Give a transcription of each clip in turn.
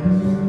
Hallelujah.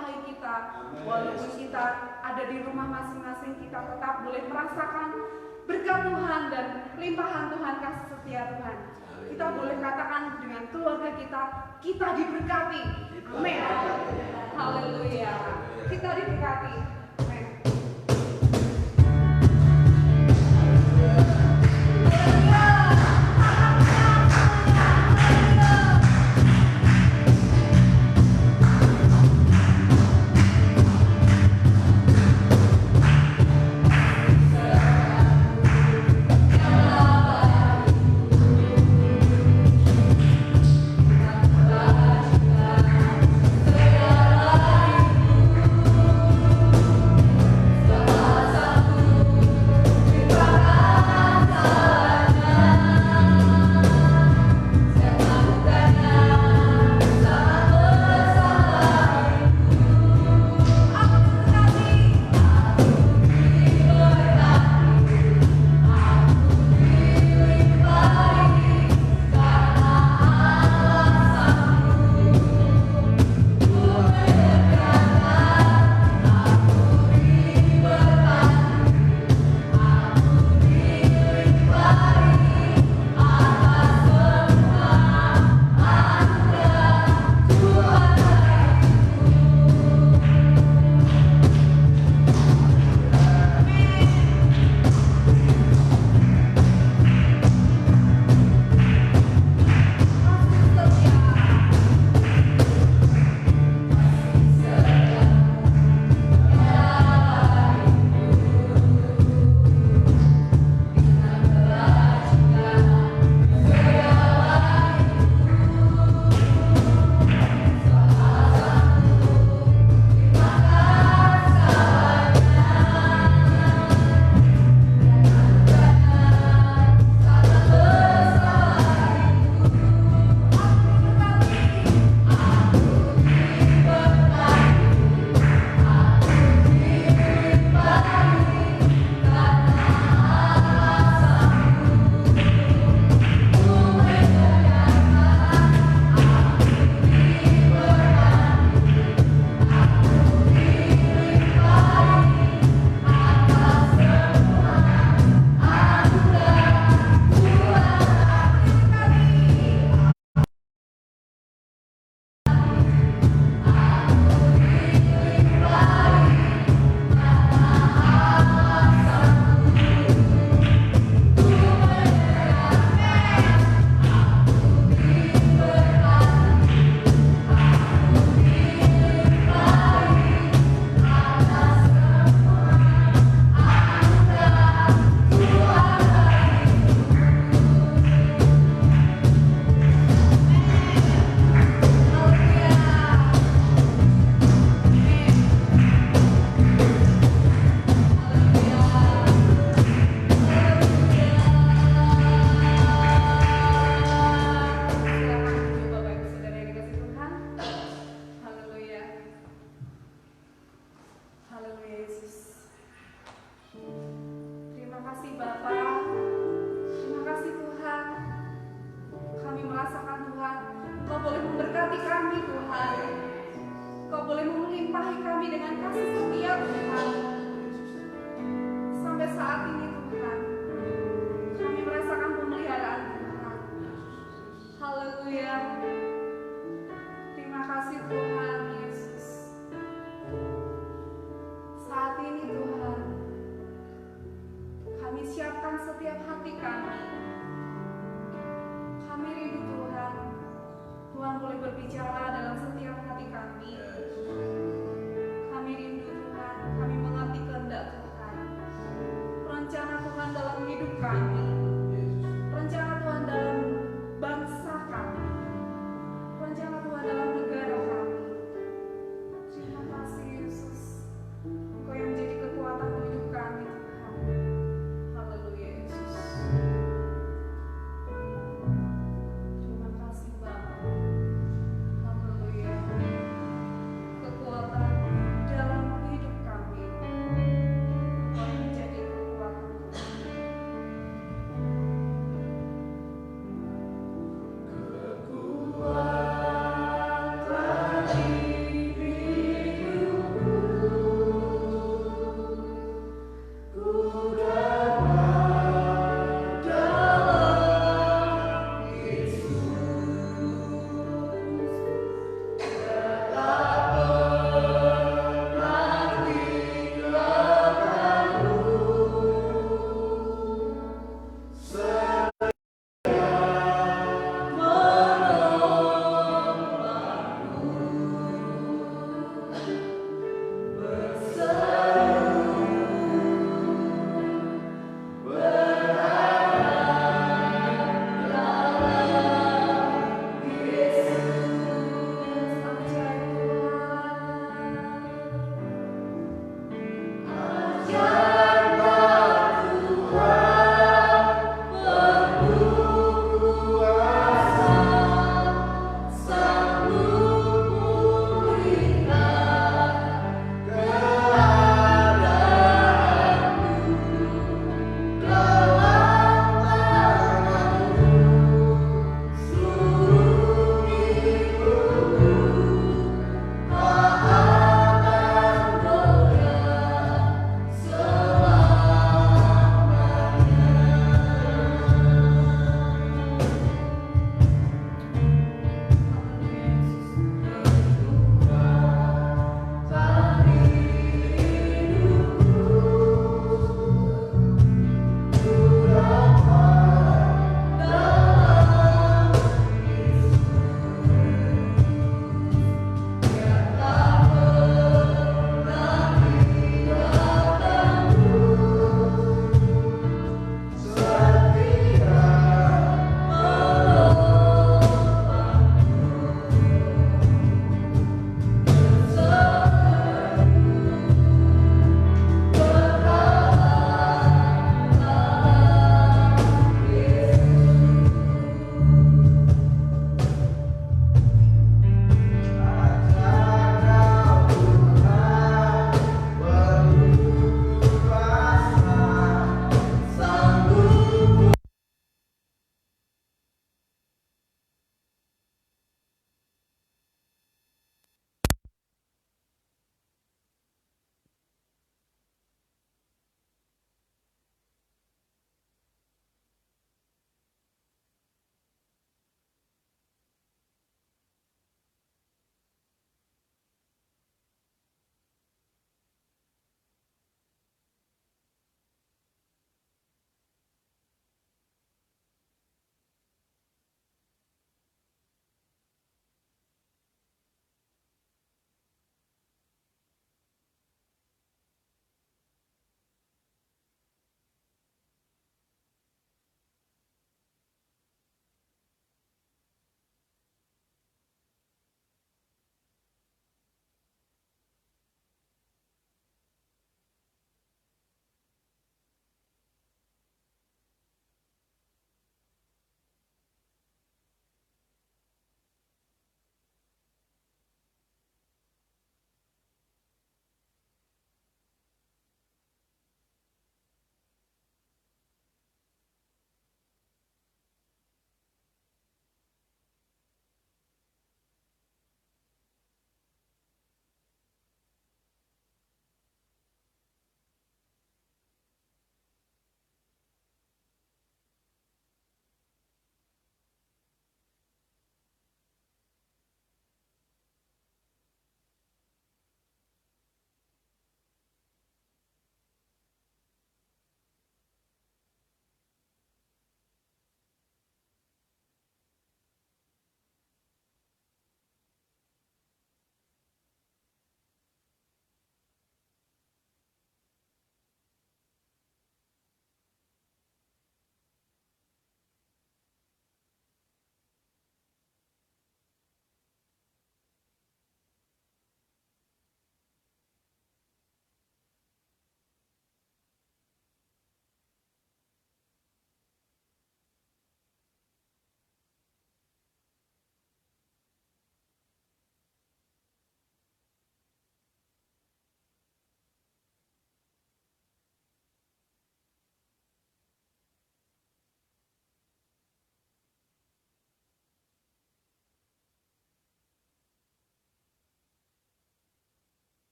melimpahi kita. Walaupun kita ada di rumah masing-masing, kita tetap boleh merasakan berkat Tuhan dan limpahan Tuhan, kasih setia Tuhan. Kita boleh katakan dengan keluarga kita diberkati. Amin. Haleluya. Kita diberkati. Amin. Rencana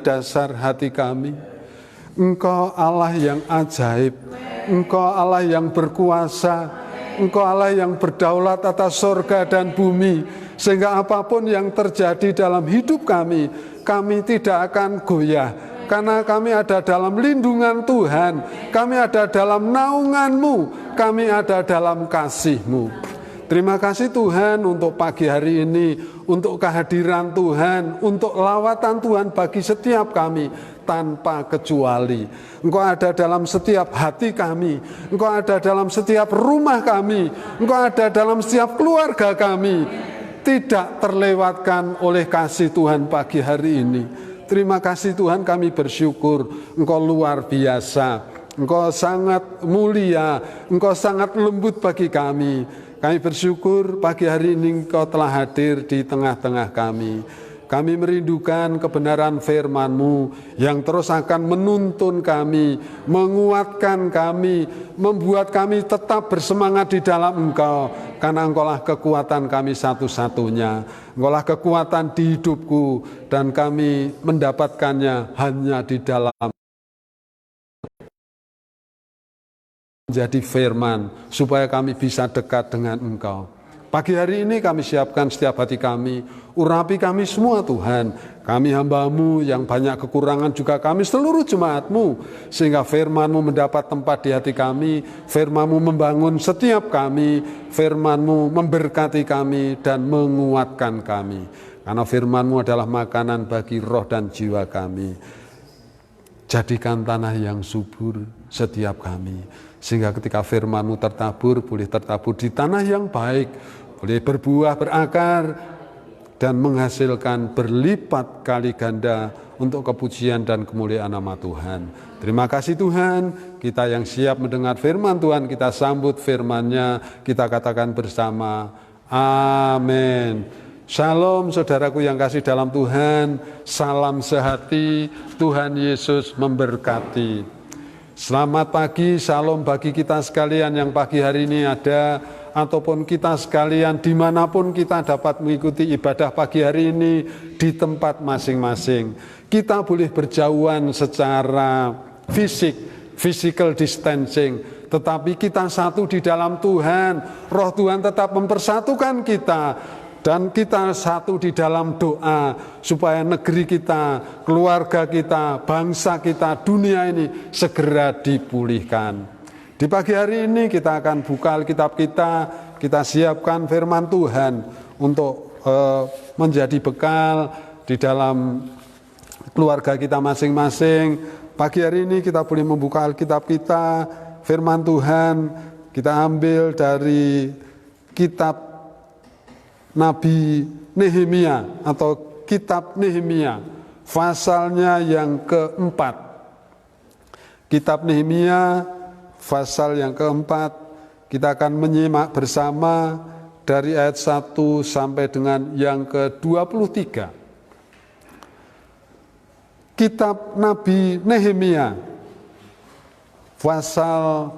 dasar hati kami. Engkau Allah yang ajaib, Engkau Allah yang berkuasa, Engkau Allah yang berdaulat atas surga dan bumi, sehingga apapun yang terjadi dalam hidup kami tidak akan goyah, karena kami ada dalam lindungan Tuhan, kami ada dalam naungan-Mu, kami ada dalam kasih-Mu. Terima kasih Tuhan untuk pagi hari ini, untuk kehadiran Tuhan, untuk lawatan Tuhan bagi setiap kami tanpa kecuali. Engkau ada dalam setiap hati kami, Engkau ada dalam setiap rumah kami, Engkau ada dalam setiap keluarga kami. Tidak terlewatkan oleh kasih Tuhan pagi hari ini. Terima kasih Tuhan, kami bersyukur Engkau luar biasa, Engkau sangat mulia, Engkau sangat lembut bagi kami. Kami bersyukur pagi hari ini Engkau telah hadir di tengah-tengah kami. Kami merindukan kebenaran firman-Mu yang terus akan menuntun kami, menguatkan kami, membuat kami tetap bersemangat di dalam Engkau. Karena Engkau-lah kekuatan kami satu-satunya. Engkau-lah kekuatan di hidupku, dan kami mendapatkannya hanya di dalam menjadi firman, supaya kami bisa dekat dengan Engkau. Pagi hari ini kami siapkan setiap hati kami, urapi kami semua Tuhan. Kami hamba-Mu yang banyak kekurangan, juga kami seluruh jemaat-Mu, sehingga firman-Mu mendapat tempat di hati kami, firman-Mu membangun setiap kami, firman-Mu memberkati kami dan menguatkan kami. Karena firman-Mu adalah makanan bagi roh dan jiwa kami. Jadikan tanah yang subur setiap kami, sehingga ketika firman-Mu tertabur, boleh tertabur di tanah yang baik, boleh berbuah, berakar, dan menghasilkan berlipat kali ganda untuk kepujian dan kemuliaan nama Tuhan. Terima kasih Tuhan, kita yang siap mendengar firman Tuhan, kita sambut firman-Nya, kita katakan bersama, amin. Shalom saudaraku yang kasih dalam Tuhan, salam sehati, Tuhan Yesus memberkati. Selamat pagi, shalom bagi kita sekalian yang pagi hari ini ada, ataupun kita sekalian dimanapun kita dapat mengikuti ibadah pagi hari ini di tempat masing-masing. Kita boleh berjauhan secara fisik, physical distancing, tetapi kita satu di dalam Tuhan. Roh Tuhan tetap mempersatukan kita, dan kita satu di dalam doa supaya negeri kita, keluarga kita, bangsa kita, dunia ini segera dipulihkan. Di pagi hari ini kita akan buka Alkitab kita siapkan firman Tuhan untuk menjadi bekal di dalam keluarga kita masing-masing. Pagi hari ini kita boleh membuka Alkitab kita, firman Tuhan kita ambil dari kitab Nabi Nehemia atau kitab Nehemia, pasalnya yang keempat. Kitab Nehemia, pasal yang keempat, kita akan menyimak bersama dari ayat 1 sampai dengan yang ke-23. Kitab Nabi Nehemia, pasal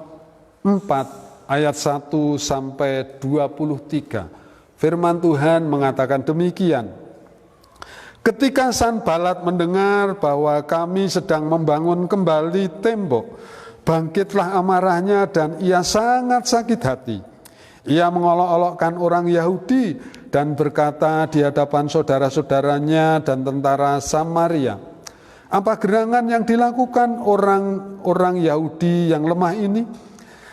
4, ayat 1 sampai 23. Firman Tuhan mengatakan demikian. Ketika Sanbalat mendengar bahwa kami sedang membangun kembali tembok, bangkitlah amarahnya dan ia sangat sakit hati. Ia mengolok-olokkan orang Yahudi dan berkata di hadapan saudara-saudaranya dan tentara Samaria, apa gerangan yang dilakukan orang Yahudi yang lemah ini?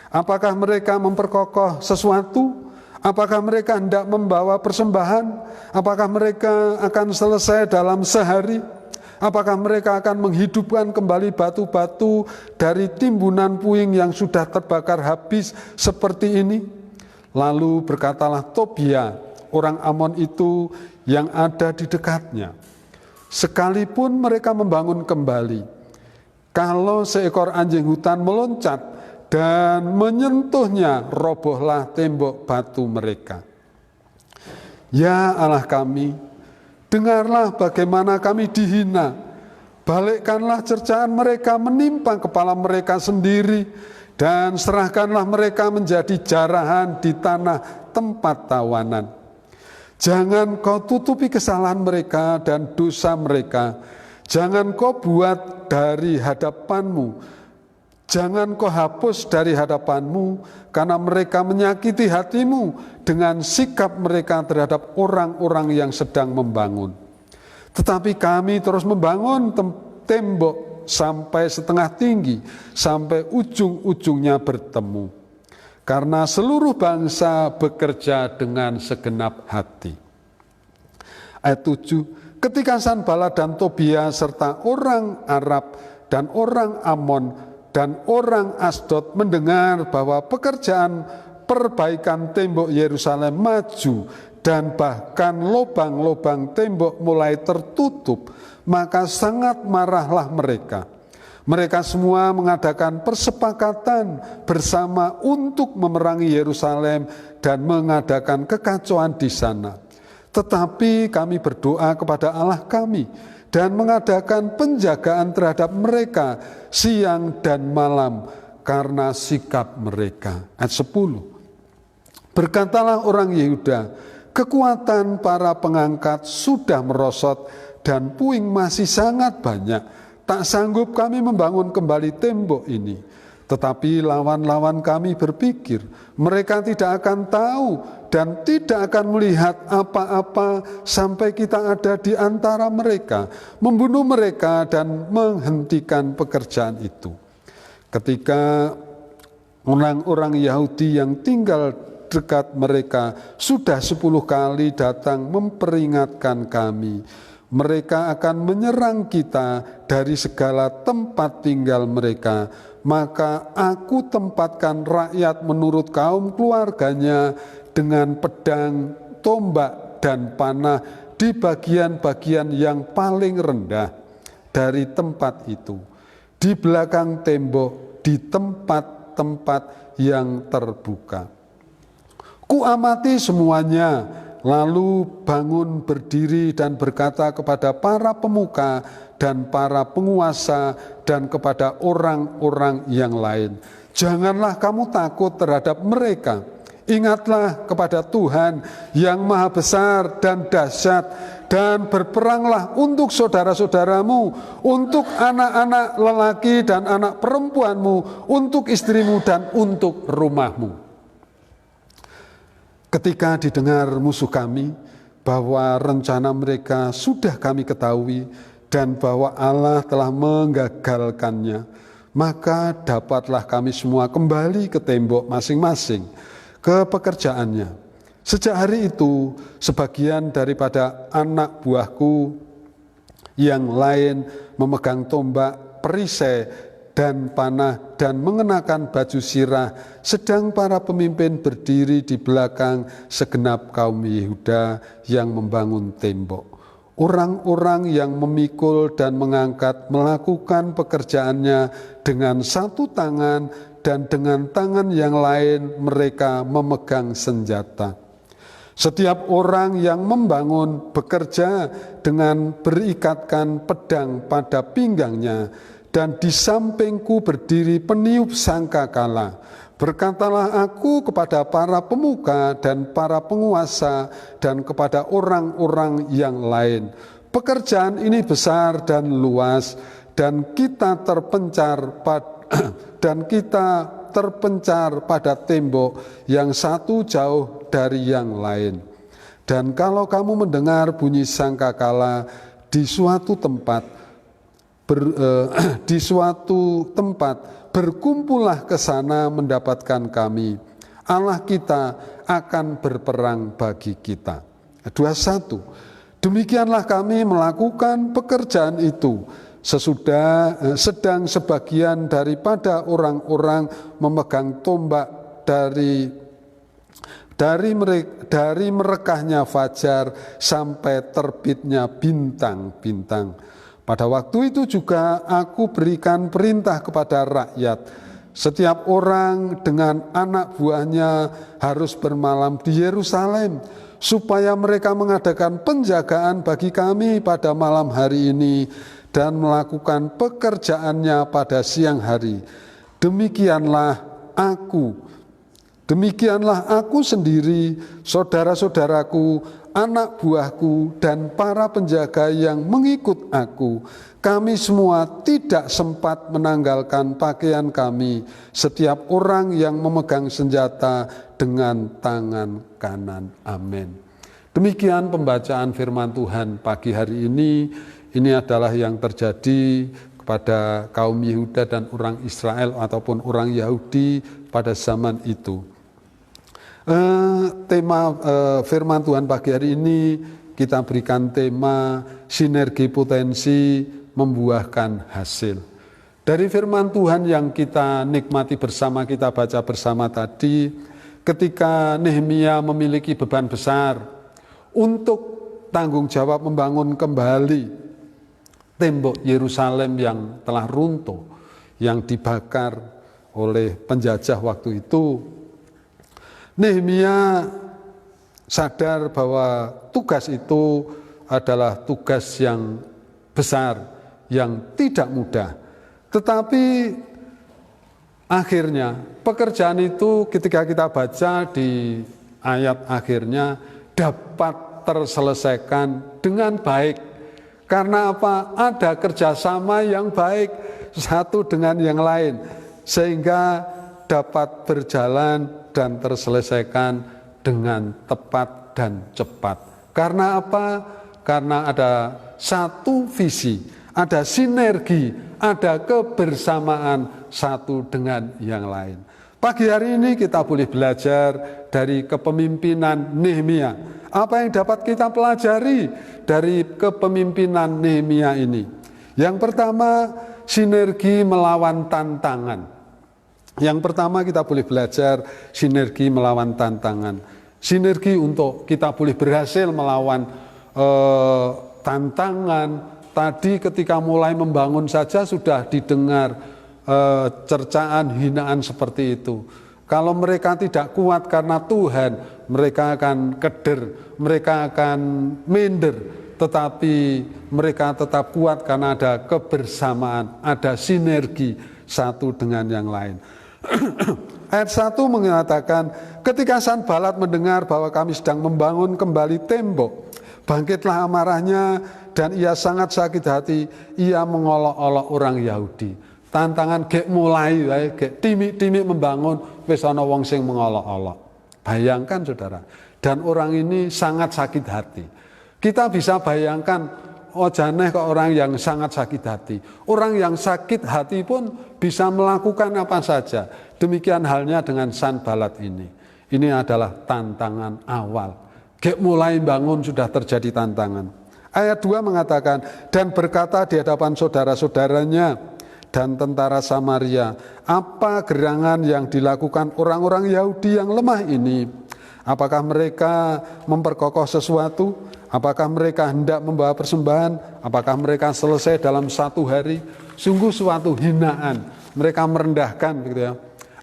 Apakah mereka memperkokoh sesuatu? Apakah mereka hendak membawa persembahan? Apakah mereka akan selesai dalam sehari? Apakah mereka akan menghidupkan kembali batu-batu dari timbunan puing yang sudah terbakar habis seperti ini? Lalu berkatalah Tobia, orang Amon itu yang ada di dekatnya, sekalipun mereka membangun kembali, kalau seekor anjing hutan meloncat dan menyentuhnya, robohlah tembok batu mereka. Ya Allah kami, dengarlah bagaimana kami dihina. Balikkanlah cercaan mereka menimpa kepala mereka sendiri, dan serahkanlah mereka menjadi jarahan di tanah tempat tawanan. Jangan kau tutupi kesalahan mereka dan dosa mereka, Jangan kau buat dari hadapanmu, jangan kau hapus dari hadapanmu, karena mereka menyakiti hatimu dengan sikap mereka terhadap orang-orang yang sedang membangun. Tetapi kami terus membangun tembok sampai setengah tinggi, sampai ujung-ujungnya bertemu. Karena seluruh bangsa bekerja dengan segenap hati. Ayat 7, ketika Sanballat dan Tobia serta orang Arab dan orang Amon dan orang Asdod mendengar bahwa pekerjaan perbaikan tembok Yerusalem maju dan bahkan lubang-lubang tembok mulai tertutup, maka sangat marahlah mereka. Mereka semua mengadakan persepakatan bersama untuk memerangi Yerusalem dan mengadakan kekacauan di sana. Tetapi kami berdoa kepada Allah kami dan mengadakan penjagaan terhadap mereka siang dan malam karena sikap mereka. Ayat 10. Berkatalah orang Yehuda, kekuatan para pengangkat sudah merosot dan puing masih sangat banyak. Tak sanggup kami membangun kembali tembok ini. Tetapi lawan-lawan kami berpikir, mereka tidak akan tahu dan tidak akan melihat apa-apa sampai kita ada di antara mereka, membunuh mereka dan menghentikan pekerjaan itu. Ketika orang-orang Yahudi yang tinggal dekat mereka sudah 10 kali datang memperingatkan kami, mereka akan menyerang kita dari segala tempat tinggal mereka. Maka aku tempatkan rakyat menurut kaum keluarganya dengan pedang, tombak, dan panah di bagian-bagian yang paling rendah dari tempat itu, di belakang tembok, di tempat-tempat yang terbuka. Kuamati semuanya, lalu bangun berdiri dan berkata kepada para pemuka dan para penguasa dan kepada orang-orang yang lain, janganlah kamu takut terhadap mereka. Ingatlah kepada Tuhan yang maha besar dan dahsyat, dan berperanglah untuk saudara-saudaramu, untuk anak-anak lelaki dan anak perempuanmu, untuk istrimu dan untuk rumahmu. Ketika didengar musuh kami bahwa rencana mereka sudah kami ketahui dan bahwa Allah telah menggagalkannya, maka dapatlah kami semua kembali ke tembok masing-masing, ke pekerjaannya. Sejak hari itu, sebagian daripada anak buahku yang lain memegang tombak, perisai, dan panah dan mengenakan baju sirah, sedang para pemimpin berdiri di belakang segenap kaum Yehuda yang membangun tembok. Orang-orang yang memikul dan mengangkat melakukan pekerjaannya dengan satu tangan, dan dengan tangan yang lain mereka memegang senjata. Setiap orang yang membangun bekerja dengan berikatkan pedang pada pinggangnya, dan di sampingku berdiri peniup sangkakala. Berkatalah aku kepada para pemuka dan para penguasa dan kepada orang-orang yang lain, pekerjaan ini besar dan luas, dan kita terpencar pada tembok yang satu jauh dari yang lain. Dan kalau kamu mendengar bunyi sangkakala di suatu tempat, berkumpullah ke sana mendapatkan kami. Allah kita akan berperang bagi kita. 21. Demikianlah kami melakukan pekerjaan itu. Sedang sebagian daripada orang-orang memegang tombak dari merekahnya fajar sampai terbitnya bintang-bintang. Pada waktu itu juga aku berikan perintah kepada rakyat, setiap orang dengan anak buahnya harus bermalam di Yerusalem, supaya mereka mengadakan penjagaan bagi kami pada malam hari ini dan melakukan pekerjaannya pada siang hari. Demikianlah aku sendiri, saudara-saudaraku, anak buahku, dan para penjaga yang mengikut aku, kami semua tidak sempat menanggalkan pakaian kami, setiap orang yang memegang senjata dengan tangan kanan. Amin. Demikian pembacaan firman Tuhan pagi hari ini. Ini adalah yang terjadi kepada kaum Yehuda dan orang Israel ataupun orang Yahudi pada zaman itu. Tema firman Tuhan pagi hari ini kita berikan tema sinergi potensi membuahkan hasil. Dari firman Tuhan yang kita nikmati bersama, kita baca bersama tadi, ketika Nehemia memiliki beban besar untuk tanggung jawab membangun kembali tembok Yerusalem yang telah runtuh, yang dibakar oleh penjajah waktu itu, Nehemia sadar bahwa tugas itu adalah tugas yang besar, yang tidak mudah. Tetapi akhirnya pekerjaan itu ketika kita baca di ayat akhirnya dapat terselesaikan dengan baik. Karena apa? Ada kerjasama yang baik satu dengan yang lain, sehingga dapat berjalan dan terselesaikan dengan tepat dan cepat. Karena apa? Karena ada satu visi, ada sinergi, ada kebersamaan satu dengan yang lain. Pagi hari ini kita boleh belajar dari kepemimpinan Nehemia. Apa yang dapat kita pelajari dari kepemimpinan Nehemia ini? Yang pertama, sinergi melawan tantangan. Yang pertama kita boleh belajar sinergi melawan tantangan. Sinergi untuk kita boleh berhasil melawan tantangan. Tadi ketika mulai membangun saja sudah didengar cercaan, hinaan seperti itu. Kalau mereka tidak kuat karena Tuhan, mereka akan keder, mereka akan minder. Tetapi mereka tetap kuat karena ada kebersamaan, ada sinergi satu dengan yang lain. Ayat 1 mengatakan, ketika Sanbalat mendengar bahwa kami sedang membangun kembali tembok, bangkitlah amarahnya dan ia sangat sakit hati, ia mengolok-olok orang Yahudi. Tantangan gek mulai, gek timik-timik membangun, wis ana wong sing mengolok-olok. Bayangkan saudara, dan orang ini sangat sakit hati. Kita bisa bayangkan, janeh ke orang yang sangat sakit hati. Orang yang sakit hati pun bisa melakukan apa saja. Demikian halnya dengan Sanbalat ini. Ini adalah tantangan awal. Gek mulai bangun sudah terjadi tantangan. Ayat 2 mengatakan, dan berkata di hadapan saudara-saudaranya dan tentara Samaria, apa gerangan yang dilakukan orang-orang Yahudi yang lemah ini? Apakah mereka memperkokoh sesuatu? Apakah mereka hendak membawa persembahan? Apakah mereka selesai dalam satu hari? Sungguh suatu hinaan. Mereka merendahkan, gitu ya.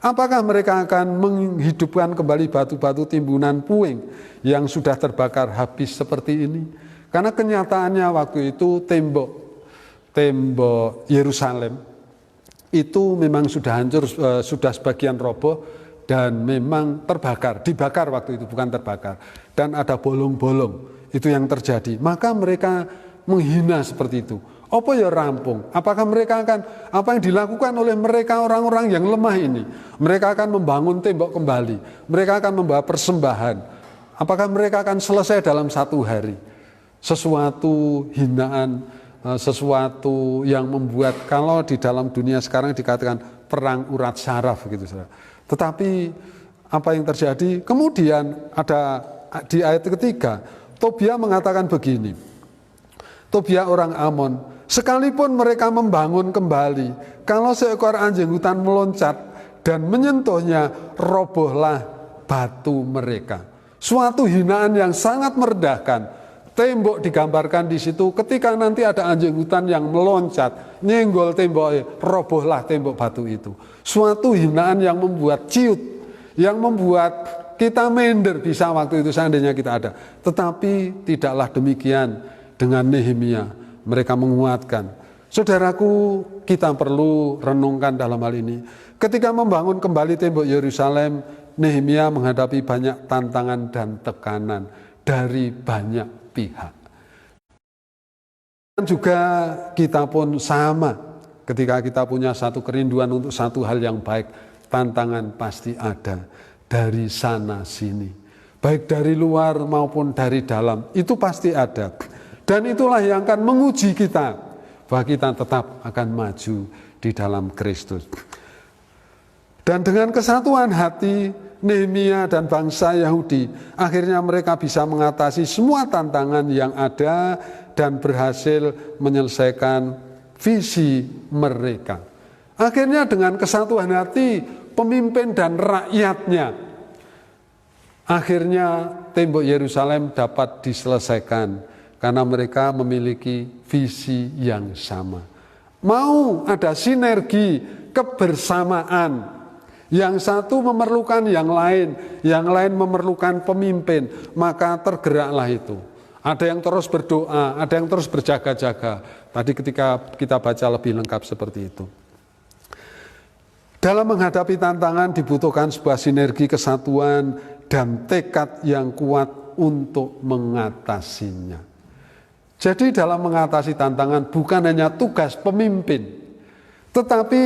Apakah mereka akan menghidupkan kembali batu-batu timbunan puing yang sudah terbakar habis seperti ini? Karena kenyataannya waktu itu tembok Yerusalem itu memang sudah hancur, sudah sebagian roboh dan memang dibakar waktu itu, bukan terbakar. Dan ada bolong-bolong, itu yang terjadi. Maka mereka menghina seperti itu. Apa ya rampung? Apakah mereka apa yang dilakukan oleh mereka orang-orang yang lemah ini? Mereka akan membangun tembok kembali. Mereka akan membawa persembahan. Apakah mereka akan selesai dalam satu hari? Sesuatu hinaan, sesuatu yang membuat, kalau di dalam dunia sekarang dikatakan perang urat syaraf gitu. Tetapi apa yang terjadi? Kemudian ada di ayat ketiga, Tobia mengatakan begini. Tobia orang Amon, sekalipun mereka membangun kembali, kalau seekor anjing hutan meloncat dan menyentuhnya, robohlah batu mereka. Suatu hinaan yang sangat merendahkan. Tembok digambarkan di situ, ketika nanti ada anjing hutan yang meloncat, nyenggol tembok, robohlah tembok batu itu. Suatu hinaan yang membuat ciut, yang membuat kita minder bisa waktu itu seandainya kita ada. Tetapi tidaklah demikian dengan Nehemia. Mereka menguatkan. Saudaraku, kita perlu renungkan dalam hal ini. Ketika membangun kembali tembok Yerusalem, Nehemia menghadapi banyak tantangan dan tekanan. dari banyak pihak. Dan juga kita pun sama, ketika kita punya satu kerinduan untuk satu hal yang baik, tantangan pasti ada dari sana sini, baik dari luar maupun dari dalam, itu pasti ada. Dan itulah yang akan menguji kita, bahwa kita tetap akan maju di dalam Kristus. Dan dengan kesatuan hati, Nehemia dan bangsa Yahudi, akhirnya mereka bisa mengatasi semua tantangan yang ada dan berhasil menyelesaikan visi mereka. Akhirnya dengan kesatuan hati pemimpin dan rakyatnya, akhirnya tembok Yerusalem dapat diselesaikan karena mereka memiliki visi yang sama. Mau ada sinergi, kebersamaan. Yang satu memerlukan yang lain memerlukan pemimpin, maka tergeraklah itu. Ada yang terus berdoa, ada yang terus berjaga-jaga. Tadi ketika kita baca lebih lengkap seperti itu. Dalam menghadapi tantangan dibutuhkan sebuah sinergi, kesatuan, dan tekad yang kuat untuk mengatasinya. Jadi dalam mengatasi tantangan bukan hanya tugas pemimpin, tetapi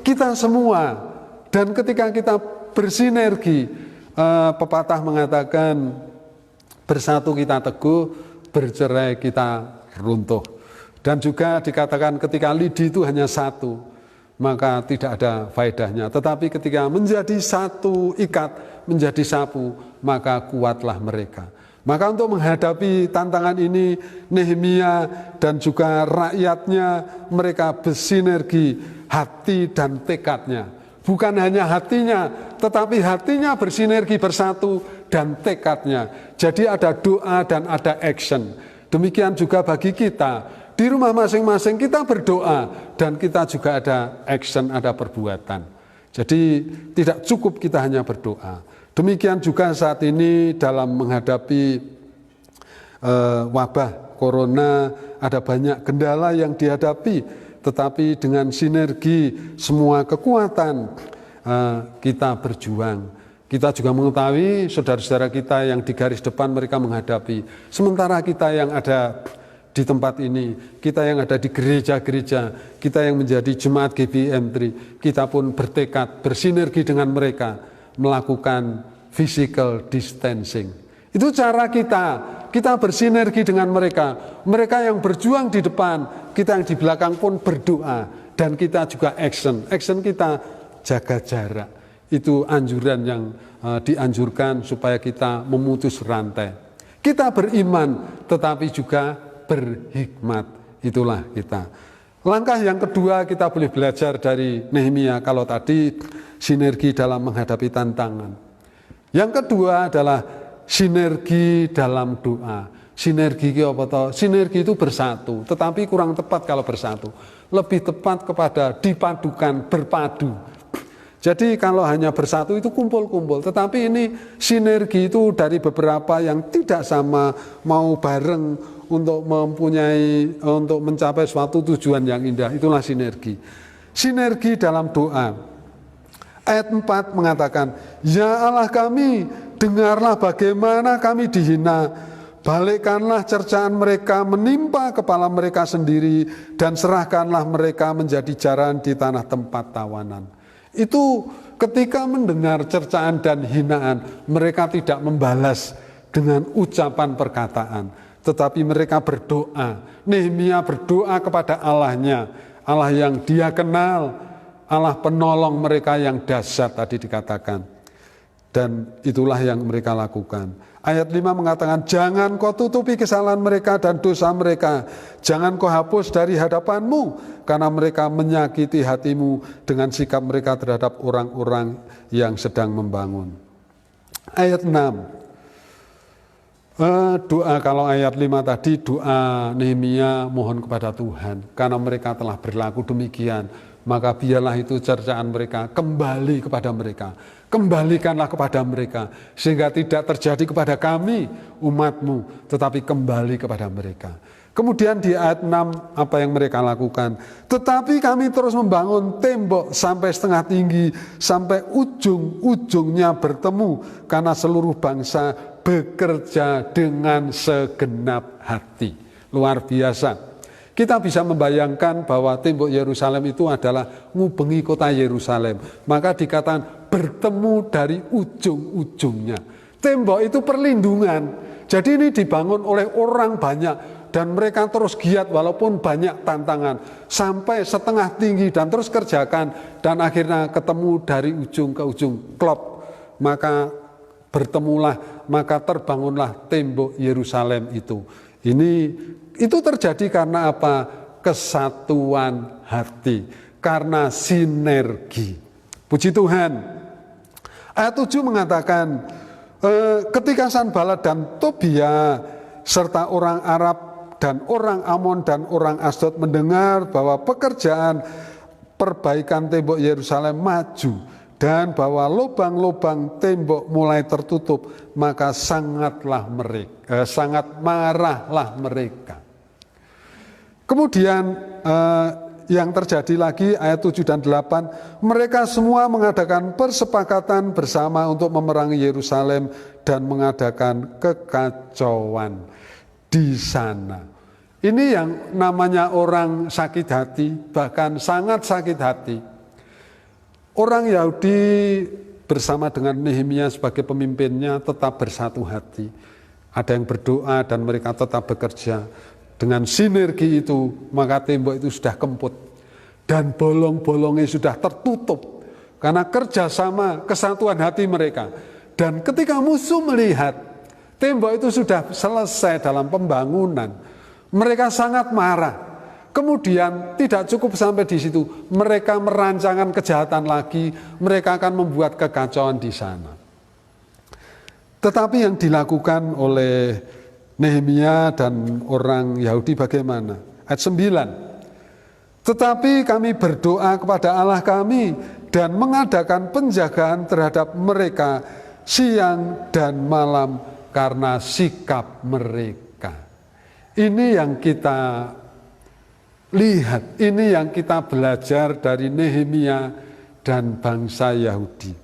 kita semua. Dan ketika kita bersinergi, pepatah mengatakan bersatu kita teguh, bercerai kita runtuh. Dan juga dikatakan ketika lidi itu hanya satu, maka tidak ada faedahnya. Tetapi ketika menjadi satu ikat, menjadi sapu, maka kuatlah mereka. Maka untuk menghadapi tantangan ini, Nehemia dan juga rakyatnya, mereka bersinergi hati dan tekadnya. Bukan hanya hatinya, tetapi hatinya bersinergi bersatu dan tekadnya. Jadi ada doa dan ada action. Demikian juga bagi kita. Di rumah masing-masing kita berdoa dan kita juga ada action, ada perbuatan. Jadi tidak cukup kita hanya berdoa. Demikian juga saat ini dalam menghadapi wabah corona, ada banyak kendala yang dihadapi. Tetapi dengan sinergi semua kekuatan kita berjuang. Kita juga mengetahui saudara-saudara kita yang di garis depan mereka menghadapi. Sementara kita yang ada di tempat ini, kita yang ada di gereja-gereja, kita yang menjadi jemaat GBM3, kita pun bertekad bersinergi dengan mereka melakukan physical distancing. Itu cara kita bersinergi dengan mereka. Mereka yang berjuang di depan, kita yang di belakang pun berdoa. Dan kita juga action. Action kita jaga jarak. Itu anjuran yang dianjurkan supaya kita memutus rantai. Kita beriman, tetapi juga berhikmat. Itulah kita. Langkah yang kedua kita boleh belajar dari Nehemia. Kalau tadi sinergi dalam menghadapi tantangan. Yang kedua adalah sinergi dalam doa. Sinergi apa toh? Sinergi itu bersatu, tetapi kurang tepat kalau bersatu. Lebih tepat kepada dipadukan, berpadu. Jadi kalau hanya bersatu itu kumpul-kumpul, tetapi ini sinergi itu dari beberapa yang tidak sama, mau bareng untuk mencapai suatu tujuan yang indah. Itulah sinergi. Sinergi dalam doa. Ayat 4 mengatakan, "Ya Allah kami, dengarlah bagaimana kami dihina. Balikkanlah cercaan mereka menimpa kepala mereka sendiri dan serahkanlah mereka menjadi jaran di tanah tempat tawanan." Itu ketika mendengar cercaan dan hinaan, mereka tidak membalas dengan ucapan perkataan, tetapi mereka berdoa. Nehemia berdoa kepada Allahnya, Allah yang dia kenal, Allah penolong mereka yang dahsyat tadi dikatakan. Dan itulah yang mereka lakukan. Ayat 5 mengatakan, "Jangan kau tutupi kesalahan mereka dan dosa mereka. Jangan kau hapus dari hadapanmu, karena mereka menyakiti hatimu dengan sikap mereka terhadap orang-orang yang sedang membangun." Ayat 6. Doa, kalau ayat 5 tadi doa Nehemia mohon kepada Tuhan. Karena mereka telah berlaku demikian, maka biarlah itu cercaan mereka kembali kepada mereka. Kembalikanlah kepada mereka, sehingga tidak terjadi kepada kami, umatmu, tetapi kembali kepada mereka. Kemudian di ayat 6, apa yang mereka lakukan? "Tetapi kami terus membangun tembok sampai setengah tinggi, sampai ujung-ujungnya bertemu, karena seluruh bangsa bekerja dengan segenap hati. Luar biasa. Kita bisa membayangkan bahwa tembok Yerusalem itu adalah ngubengi kota Yerusalem. Maka dikatakan bertemu dari ujung-ujungnya. Tembok itu perlindungan. Jadi ini dibangun oleh orang banyak. Dan mereka terus giat walaupun banyak tantangan. Sampai setengah tinggi dan terus kerjakan. Dan akhirnya ketemu dari ujung ke ujung. Klop. Maka bertemulah, maka terbangunlah tembok Yerusalem itu. Itu terjadi karena apa? Kesatuan hati, karena sinergi. Puji Tuhan. Ayat 7 mengatakan, ketika Sanballat dan Tobia serta orang Arab dan orang Amon dan orang Asdod mendengar bahwa pekerjaan perbaikan tembok Yerusalem maju dan bahwa lubang-lubang tembok mulai tertutup, maka sangat marahlah mereka. Kemudian yang terjadi lagi ayat 7 dan 8, mereka semua mengadakan persepakatan bersama untuk memerangi Yerusalem dan mengadakan kekacauan di sana. Ini yang namanya orang sakit hati, bahkan sangat sakit hati. Orang Yahudi bersama dengan Nehemia sebagai pemimpinnya tetap bersatu hati. Ada yang berdoa dan mereka tetap bekerja. Dengan sinergi itu, maka tembok itu sudah kemput. Dan bolong-bolongnya sudah tertutup. Karena kerjasama, kesatuan hati mereka. Dan ketika musuh melihat, tembok itu sudah selesai dalam pembangunan, mereka sangat marah. Kemudian tidak cukup sampai di situ, mereka merancangkan kejahatan lagi, mereka akan membuat kekacauan di sana. Tetapi yang dilakukan oleh Nehemia dan orang Yahudi bagaimana? Ayat 9. Tetapi kami berdoa kepada Allah kami dan mengadakan penjagaan terhadap mereka siang dan malam karena sikap mereka. Ini yang kita lihat, ini yang kita belajar dari Nehemia dan bangsa Yahudi.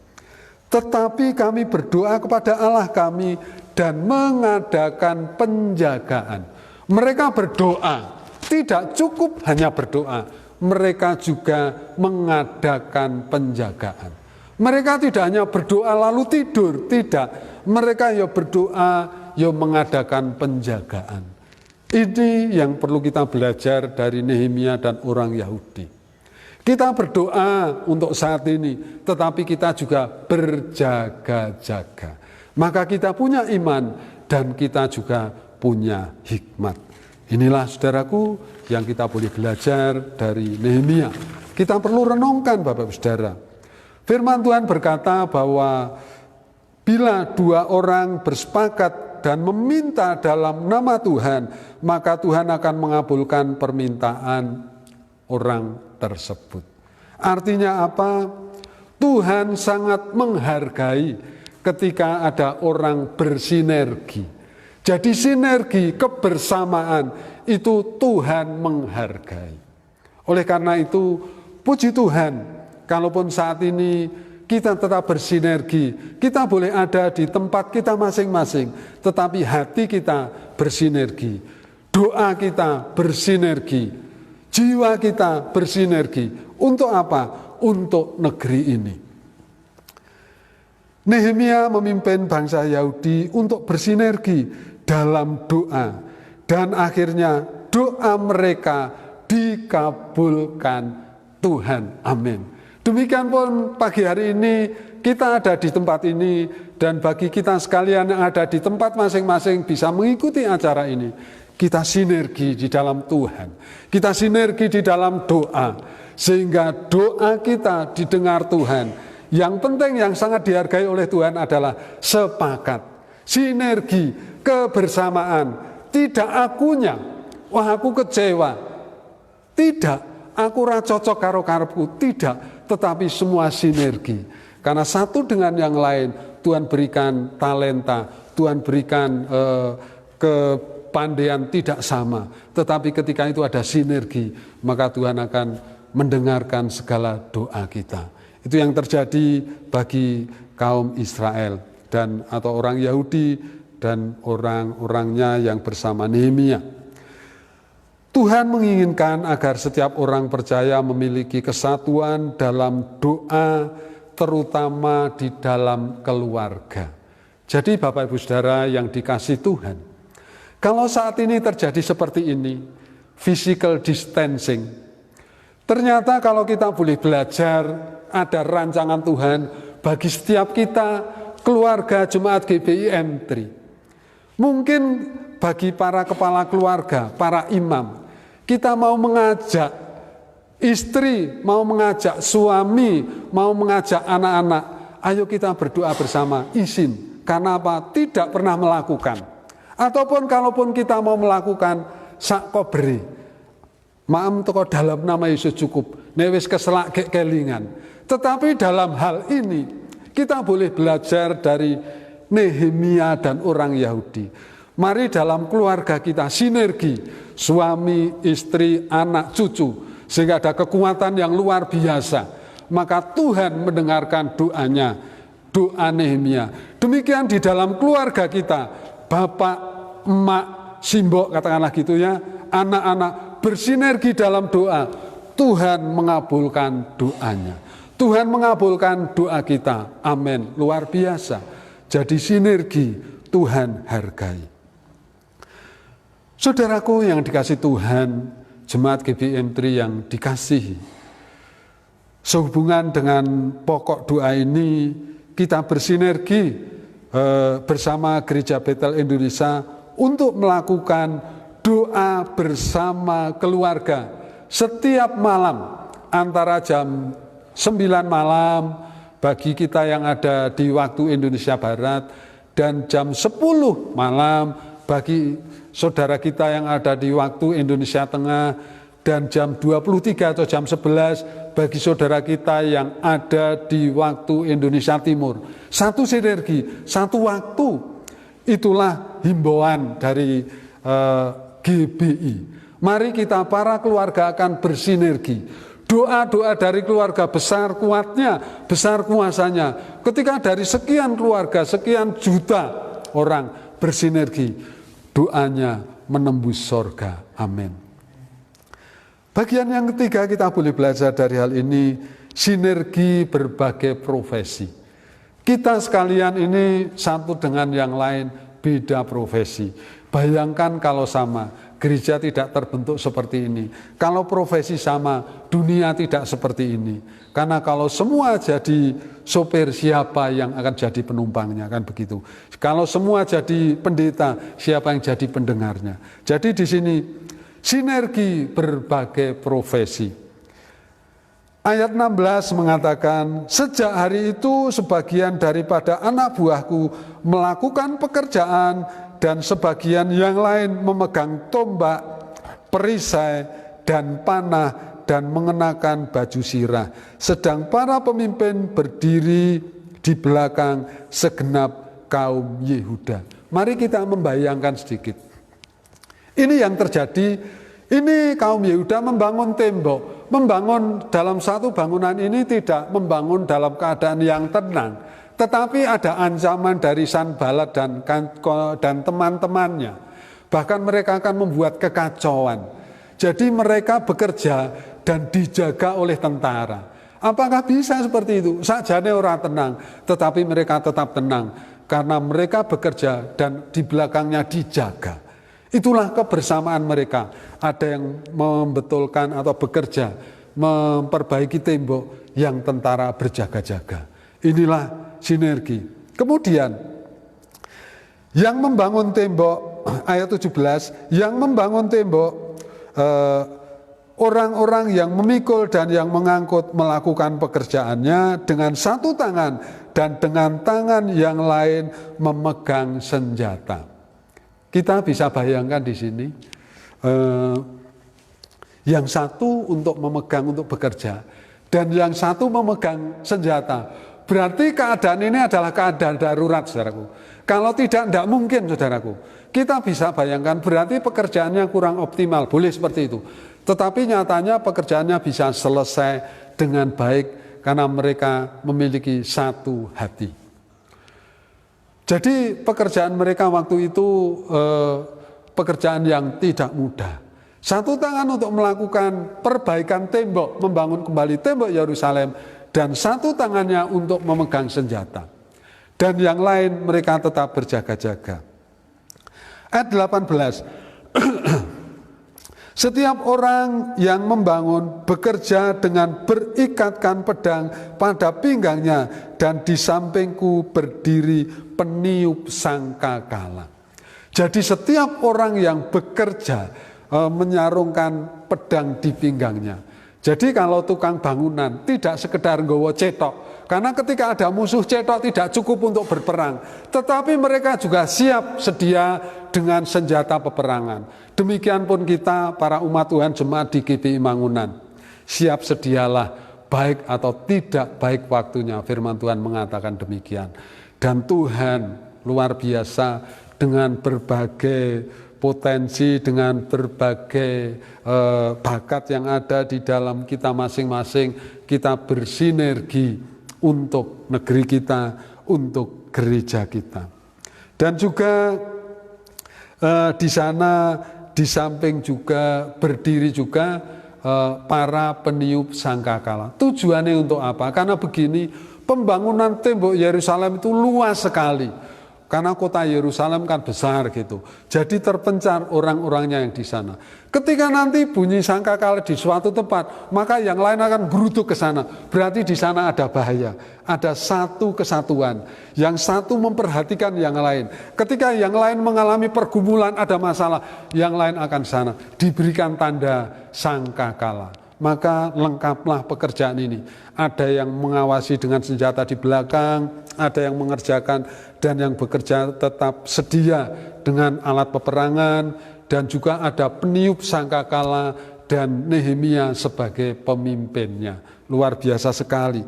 Tetapi kami berdoa kepada Allah kami dan mengadakan penjagaan. Mereka berdoa, tidak cukup hanya berdoa, mereka juga mengadakan penjagaan. Mereka tidak hanya berdoa lalu tidur, tidak. Mereka ya berdoa, ya mengadakan penjagaan. Ini yang perlu kita belajar dari Nehemia dan orang Yahudi. Kita berdoa untuk saat ini, tetapi kita juga berjaga-jaga. Maka kita punya iman dan kita juga punya hikmat. Inilah saudaraku yang kita boleh belajar dari Nehemia. Kita perlu renungkan Bapak Saudara. Firman Tuhan berkata bahwa bila dua orang bersepakat dan meminta dalam nama Tuhan, maka Tuhan akan mengabulkan permintaan orang tersebut. Artinya apa? Tuhan sangat menghargai ketika ada orang bersinergi. Jadi sinergi, kebersamaan itu Tuhan menghargai. Oleh karena itu, puji Tuhan, kalaupun saat ini kita tetap bersinergi, kita boleh ada di tempat kita masing-masing, tetapi hati kita bersinergi, doa kita bersinergi, jiwa kita bersinergi. Untuk apa? Untuk negeri ini. Nehemia memimpin bangsa Yahudi untuk bersinergi dalam doa, dan akhirnya doa mereka dikabulkan Tuhan. Amin. Demikian pun pagi hari ini kita ada di tempat ini, dan bagi kita sekalian yang ada di tempat masing-masing bisa mengikuti acara ini. Kita sinergi di dalam Tuhan, kita sinergi di dalam doa, sehingga doa kita didengar Tuhan. Yang penting yang sangat dihargai oleh Tuhan adalah sepakat, sinergi, kebersamaan. Tidak akunya, wah aku kecewa, tidak, aku ora cocok karo karepku, tidak, tetapi semua sinergi. Karena satu dengan yang lain Tuhan berikan talenta, Tuhan berikan kepandaian tidak sama, tetapi ketika itu ada sinergi, maka Tuhan akan mendengarkan segala doa kita. Itu yang terjadi bagi kaum Israel dan atau orang Yahudi dan orang-orangnya yang bersama Nehemia. Tuhan menginginkan agar setiap orang percaya memiliki kesatuan dalam doa, terutama di dalam keluarga. Jadi Bapak Ibu Saudara yang dikasihi Tuhan, kalau saat ini terjadi seperti ini, physical distancing, ternyata kalau kita boleh belajar, ada rancangan Tuhan bagi setiap kita, keluarga Jemaat GBI M3. Mungkin bagi para kepala keluarga, para imam, kita mau mengajak istri, mau mengajak suami, mau mengajak anak-anak, ayo kita berdoa bersama, izin. Karena apa? Tidak pernah melakukan. Ataupun kalaupun kita mau melakukan, sak koberi. Maam toko dalam nama Yesus cukup, newis keselak kelingan. Tetapi dalam hal ini, kita boleh belajar dari Nehemia dan orang Yahudi. Mari dalam keluarga kita sinergi, suami, istri, anak, cucu, sehingga ada kekuatan yang luar biasa. Maka Tuhan mendengarkan doanya, doa Nehemia. Demikian di dalam keluarga kita, bapak, emak, simbok katakanlah gitu ya, anak-anak bersinergi dalam doa. Tuhan mengabulkan doanya. Tuhan mengabulkan doa kita. Amin. Luar biasa. Jadi sinergi Tuhan hargai. Saudaraku yang dikasihi Tuhan, Jemaat GBI M3 yang dikasihi, sehubungan dengan pokok doa ini, kita bersinergi bersama Gereja Betel Indonesia untuk melakukan doa bersama keluarga setiap malam antara jam 9 malam bagi kita yang ada di waktu Indonesia Barat dan jam 10 malam bagi saudara kita yang ada di waktu Indonesia Tengah dan jam 23 atau jam 11 bagi saudara kita yang ada di waktu Indonesia Timur. Satu sinergi, satu waktu. Itulah himbauan dari GBI. Mari kita para keluarga akan bersinergi. Doa-doa dari keluarga besar kuatnya, besar kuasanya. Ketika dari sekian keluarga, sekian juta orang bersinergi, doanya menembus sorga. Amin. Bagian yang ketiga kita boleh belajar dari hal ini, sinergi berbagai profesi. Kita sekalian ini satu dengan yang lain beda profesi. Bayangkan kalau sama, gereja tidak terbentuk seperti ini. Kalau profesi sama, dunia tidak seperti ini. Karena kalau semua jadi sopir, siapa yang akan jadi penumpangnya, kan begitu. Kalau semua jadi pendeta, siapa yang jadi pendengarnya. Jadi di sini sinergi berbagai profesi. Ayat 16 mengatakan, sejak hari itu sebagian daripada anak buahku melakukan pekerjaan dan sebagian yang lain memegang tombak, perisai, dan panah dan mengenakan baju sirah. Sedang para pemimpin berdiri di belakang segenap kaum Yehuda. Mari kita membayangkan sedikit. Ini yang terjadi. Ini kaum Yehuda membangun tembok, membangun dalam satu bangunan ini tidak membangun dalam keadaan yang tenang, tetapi ada ancaman dari Sanbalat dan teman-temannya. Bahkan mereka akan membuat kekacauan. Jadi mereka bekerja dan dijaga oleh tentara. Apakah bisa seperti itu? Sakjane ora tenang, tetapi mereka tetap tenang karena mereka bekerja dan di belakangnya dijaga. Itulah kebersamaan mereka. Ada yang membetulkan atau bekerja, memperbaiki tembok, yang tentara berjaga-jaga. Inilah sinergi. Kemudian, yang membangun tembok, ayat 17, yang membangun tembok, orang-orang yang memikul dan yang mengangkut melakukan pekerjaannya dengan satu tangan dan dengan tangan yang lain memegang senjata. Kita bisa bayangkan di sini, yang satu untuk memegang, untuk bekerja, dan yang satu memegang senjata. Berarti keadaan ini adalah keadaan darurat, saudaraku. Kalau tidak mungkin, saudaraku. Kita bisa bayangkan, berarti pekerjaannya kurang optimal, boleh seperti itu. Tetapi nyatanya pekerjaannya bisa selesai dengan baik, karena mereka memiliki satu hati. Jadi pekerjaan mereka waktu itu pekerjaan yang tidak mudah. Satu tangan untuk melakukan perbaikan tembok, membangun kembali tembok Yerusalem, dan satu tangannya untuk memegang senjata. Dan yang lain mereka tetap berjaga-jaga. Ayat 18. Setiap orang yang membangun bekerja dengan berikatkan pedang pada pinggangnya, dan di sampingku berdiri peniup sangkakala. Jadi setiap orang yang bekerja menyarungkan pedang di pinggangnya. Jadi kalau tukang bangunan tidak sekedar nggawa cetok, karena ketika ada musuh cetok tidak cukup untuk berperang, tetapi mereka juga siap sedia dengan senjata peperangan. Demikian pun kita para umat Tuhan jemaat di GBI Mangunan, siap sedialah baik atau tidak baik waktunya. Firman Tuhan mengatakan demikian. Dan Tuhan luar biasa dengan berbagai potensi, dengan berbagai bakat yang ada di dalam kita masing-masing, kita bersinergi untuk negeri kita, untuk gereja kita. Dan juga di sana di samping juga berdiri juga para peniup sangkakala. Tujuannya untuk apa? Karena begini, pembangunan tembok Yerusalem itu luas sekali. Karena kota Yerusalem kan besar gitu. Jadi terpencar orang-orangnya yang di sana. Ketika nanti bunyi sangkakala di suatu tempat, maka yang lain akan beruduk ke sana. Berarti di sana ada bahaya. Ada satu kesatuan. Yang satu memperhatikan yang lain. Ketika yang lain mengalami pergumulan, ada masalah, yang lain akan sana. Diberikan tanda sangkakala. Maka lengkaplah pekerjaan ini. Ada yang mengawasi dengan senjata di belakang, ada yang mengerjakan, dan yang bekerja tetap sedia dengan alat peperangan, dan juga ada peniup sangkakala dan Nehemia sebagai pemimpinnya. Luar biasa sekali.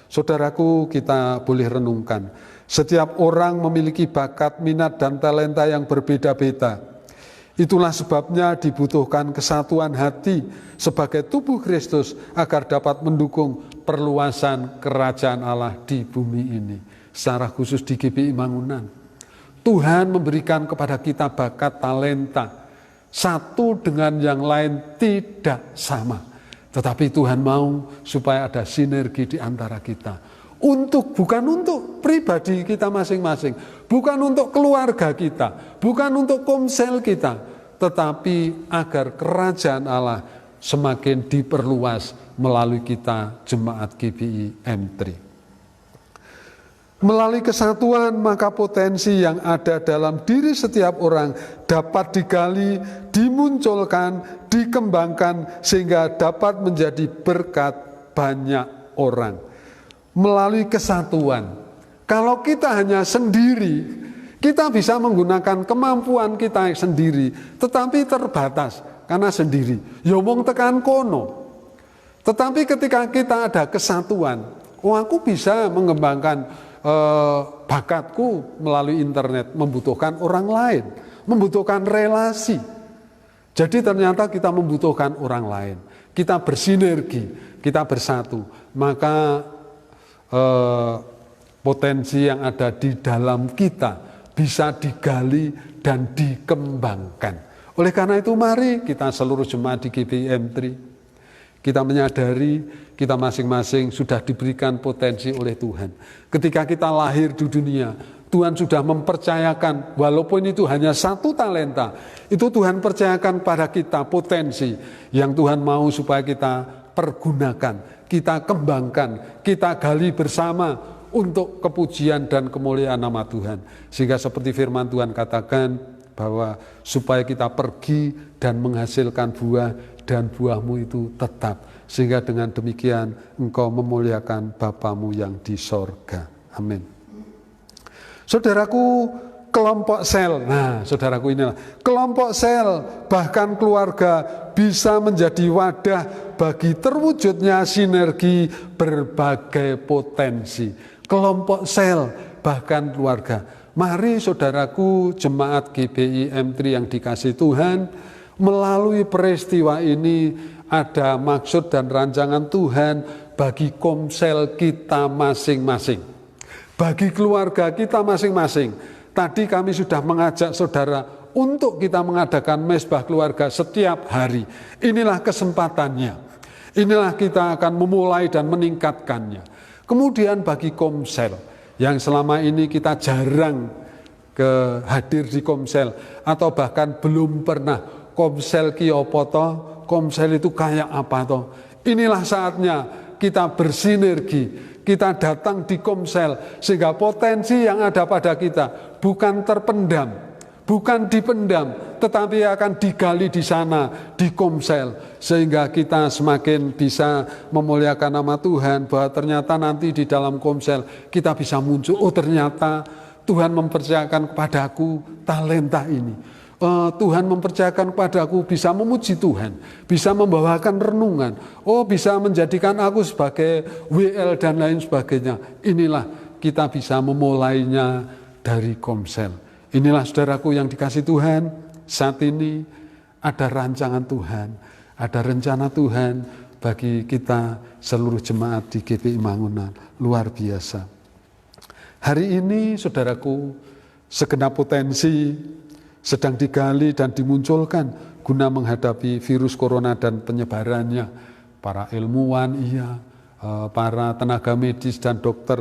Saudaraku, kita boleh renungkan. Setiap orang memiliki bakat, minat, dan talenta yang berbeda-beda. Itulah sebabnya dibutuhkan kesatuan hati sebagai tubuh Kristus agar dapat mendukung perluasan kerajaan Allah di bumi ini. Secara khusus di GBI Mangunan. Tuhan memberikan kepada kita bakat talenta. Satu dengan yang lain tidak sama. Tetapi Tuhan mau supaya ada sinergi di antara kita. Bukan untuk pribadi kita masing-masing, bukan untuk keluarga kita, bukan untuk komsel kita, tetapi agar kerajaan Allah semakin diperluas melalui kita jemaat GBI M3. Melalui kesatuan, maka potensi yang ada dalam diri setiap orang dapat digali, dimunculkan, dikembangkan sehingga dapat menjadi berkat banyak orang. Melalui kesatuan. Kalau kita hanya sendiri, kita bisa menggunakan kemampuan kita sendiri, tetapi terbatas karena sendiri. Yomong tekan kono. Tetapi ketika kita ada kesatuan, aku bisa mengembangkan bakatku melalui internet, membutuhkan orang lain, membutuhkan relasi. Jadi ternyata kita membutuhkan orang lain. Kita bersinergi, kita bersatu, maka potensi yang ada di dalam kita bisa digali dan dikembangkan. Oleh karena itu mari kita seluruh jemaat di GBI M3, kita menyadari kita masing-masing sudah diberikan potensi oleh Tuhan. Ketika kita lahir di dunia, Tuhan sudah mempercayakan, walaupun itu hanya satu talenta, itu Tuhan percayakan pada kita potensi yang Tuhan mau supaya kita pergunakan, kita kembangkan, kita gali bersama untuk kepujian dan kemuliaan nama Tuhan. Sehingga seperti firman Tuhan katakan bahwa supaya kita pergi dan menghasilkan buah dan buahmu itu tetap. Sehingga dengan demikian engkau memuliakan Bapamu yang di sorga. Amin. Saudaraku, kelompok sel, nah saudaraku inilah, kelompok sel bahkan keluarga bisa menjadi wadah bagi terwujudnya sinergi berbagai potensi. Kelompok sel bahkan keluarga. Mari saudaraku jemaat GBI M3 yang dikasihi Tuhan, melalui peristiwa ini ada maksud dan rancangan Tuhan bagi komsel kita masing-masing. bagi keluarga kita masing-masing. Tadi kami sudah mengajak saudara untuk kita mengadakan mezbah keluarga setiap hari. Inilah kesempatannya. Inilah kita akan memulai dan meningkatkannya. Kemudian bagi komsel, yang selama ini kita jarang hadir di komsel, atau bahkan belum pernah komsel ki apa to, komsel itu kayak apa to. Inilah saatnya kita bersinergi. Kita datang di komsel sehingga potensi yang ada pada kita bukan terpendam, bukan dipendam, tetapi akan digali di sana, di komsel, sehingga kita semakin bisa memuliakan nama Tuhan, bahwa ternyata nanti di dalam komsel kita bisa muncul, oh ternyata Tuhan mempercayakan kepadaku talenta ini. Tuhan mempercayakan kepadaku bisa memuji Tuhan, bisa membawakan renungan, bisa menjadikan aku sebagai WL dan lain sebagainya. Inilah kita bisa memulainya dari komsel. Inilah saudaraku yang dikasih Tuhan, saat ini ada rancangan Tuhan, ada rencana Tuhan bagi kita seluruh jemaat di GPI Mangunan, luar biasa. Hari ini saudaraku, segenap potensi sedang digali dan dimunculkan guna menghadapi virus corona dan penyebarannya. Para ilmuwan, para tenaga medis dan dokter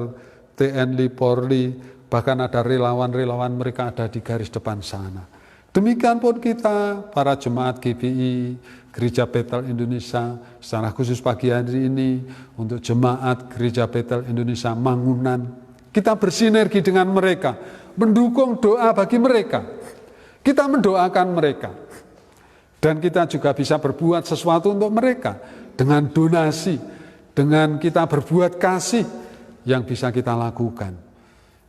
TNI, Polri, bahkan ada relawan-relawan mereka ada di garis depan sana. Demikian pun kita, para jemaat GPI, Gereja Bethel Indonesia, secara khusus pagi hari ini untuk jemaat Gereja Bethel Indonesia Mangunan, kita bersinergi dengan mereka, mendukung doa bagi mereka. Kita mendoakan mereka, dan kita juga bisa berbuat sesuatu untuk mereka dengan donasi, dengan kita berbuat kasih yang bisa kita lakukan.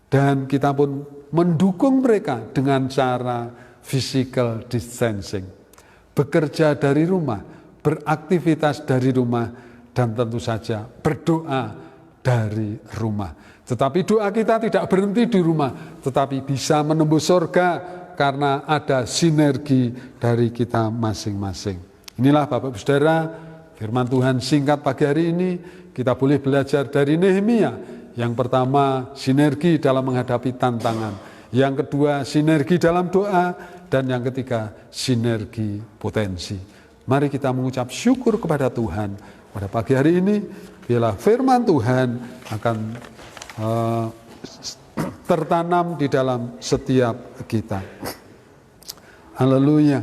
Dan kita pun mendukung mereka dengan cara physical distancing, bekerja dari rumah, beraktivitas dari rumah, dan tentu saja berdoa dari rumah. Tetapi doa kita tidak berhenti di rumah, tetapi bisa menembus surga, karena ada sinergi dari kita masing-masing. Inilah Bapak Ibu Saudara, firman Tuhan singkat pagi hari ini, kita boleh belajar dari Nehemia. Yang pertama, sinergi dalam menghadapi tantangan. Yang kedua, sinergi dalam doa. Dan yang ketiga, sinergi potensi. Mari kita mengucap syukur kepada Tuhan. Pada pagi hari ini, biarlah firman Tuhan akan tertanam di dalam setiap kita. Haleluya,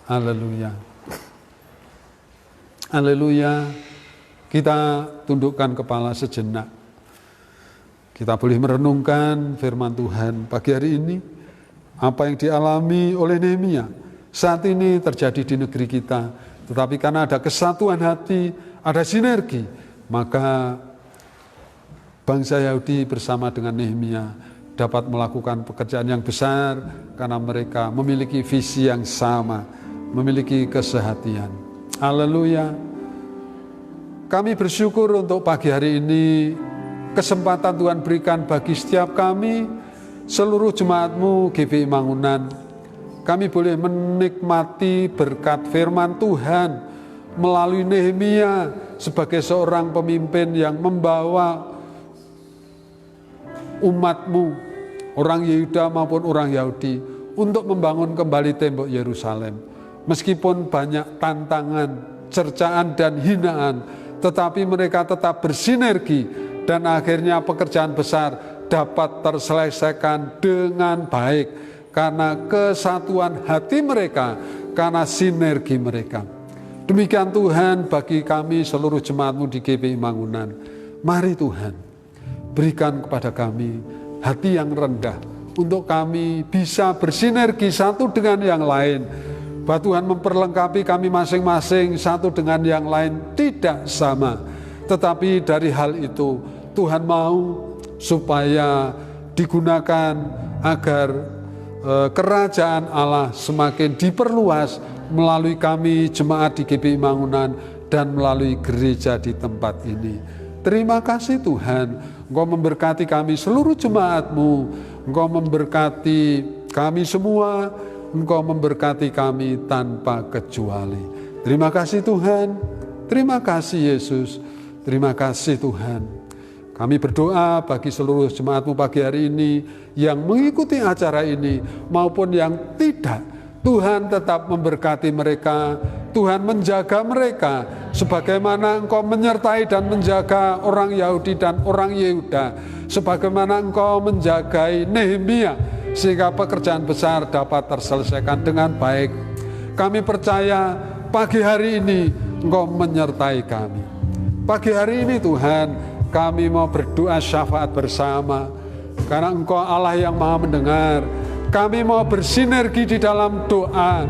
haleluya, haleluya. Kita tundukkan kepala sejenak. Kita boleh merenungkan firman Tuhan pagi hari ini. Apa yang dialami oleh Nehemia saat ini terjadi di negeri kita. Tetapi karena ada kesatuan hati, ada sinergi, maka bangsa Yahudi bersama dengan Nehemia dapat melakukan pekerjaan yang besar karena mereka memiliki visi yang sama, memiliki kesehatian. Haleluya. Kami bersyukur untuk pagi hari ini, kesempatan Tuhan berikan bagi setiap kami, seluruh jemaat-Mu GPI Mangunan. Kami boleh menikmati berkat firman Tuhan melalui Nehemia sebagai seorang pemimpin yang membawa umat-Mu, orang Yehuda maupun orang Yahudi, untuk membangun kembali tembok Yerusalem. Meskipun banyak tantangan, cercaan dan hinaan, tetapi mereka tetap bersinergi dan akhirnya pekerjaan besar dapat terselesaikan dengan baik karena kesatuan hati mereka, karena sinergi mereka. Demikian Tuhan bagi kami seluruh jemaat-Mu di GPI Mangunan. Mari Tuhan, berikan kepada kami hati yang rendah untuk kami bisa bersinergi satu dengan yang lain. Bahwa Tuhan memperlengkapi kami masing-masing satu dengan yang lain tidak sama. Tetapi dari hal itu Tuhan mau supaya digunakan agar kerajaan Allah semakin diperluas melalui kami jemaat di GPI Mangunan dan melalui gereja di tempat ini. Terima kasih Tuhan, Engkau memberkati kami seluruh jemaat-Mu, Engkau memberkati kami semua, Engkau memberkati kami tanpa kecuali. Terima kasih Tuhan, terima kasih Yesus, terima kasih Tuhan. Kami berdoa bagi seluruh jemaat-Mu pagi hari ini yang mengikuti acara ini maupun yang tidak. Tuhan tetap memberkati mereka, Tuhan menjaga mereka sebagaimana Engkau menyertai dan menjaga orang Yahudi dan orang Yehuda, sebagaimana Engkau menjagai Nehemia sehingga pekerjaan besar dapat terselesaikan dengan baik. Kami percaya pagi hari ini Engkau menyertai kami. Pagi hari ini Tuhan, kami mau berdoa syafaat bersama karena Engkau Allah yang Maha mendengar. Kami mau bersinergi di dalam doa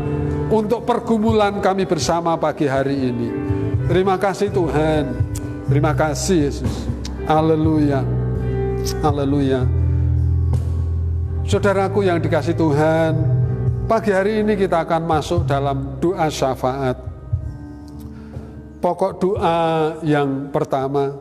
untuk pergumulan kami bersama pagi hari ini. Terima kasih Tuhan. Terima kasih Yesus. Haleluya. Haleluya. Saudaraku yang dikasih Tuhan, pagi hari ini kita akan masuk dalam doa syafaat. Pokok doa yang pertama,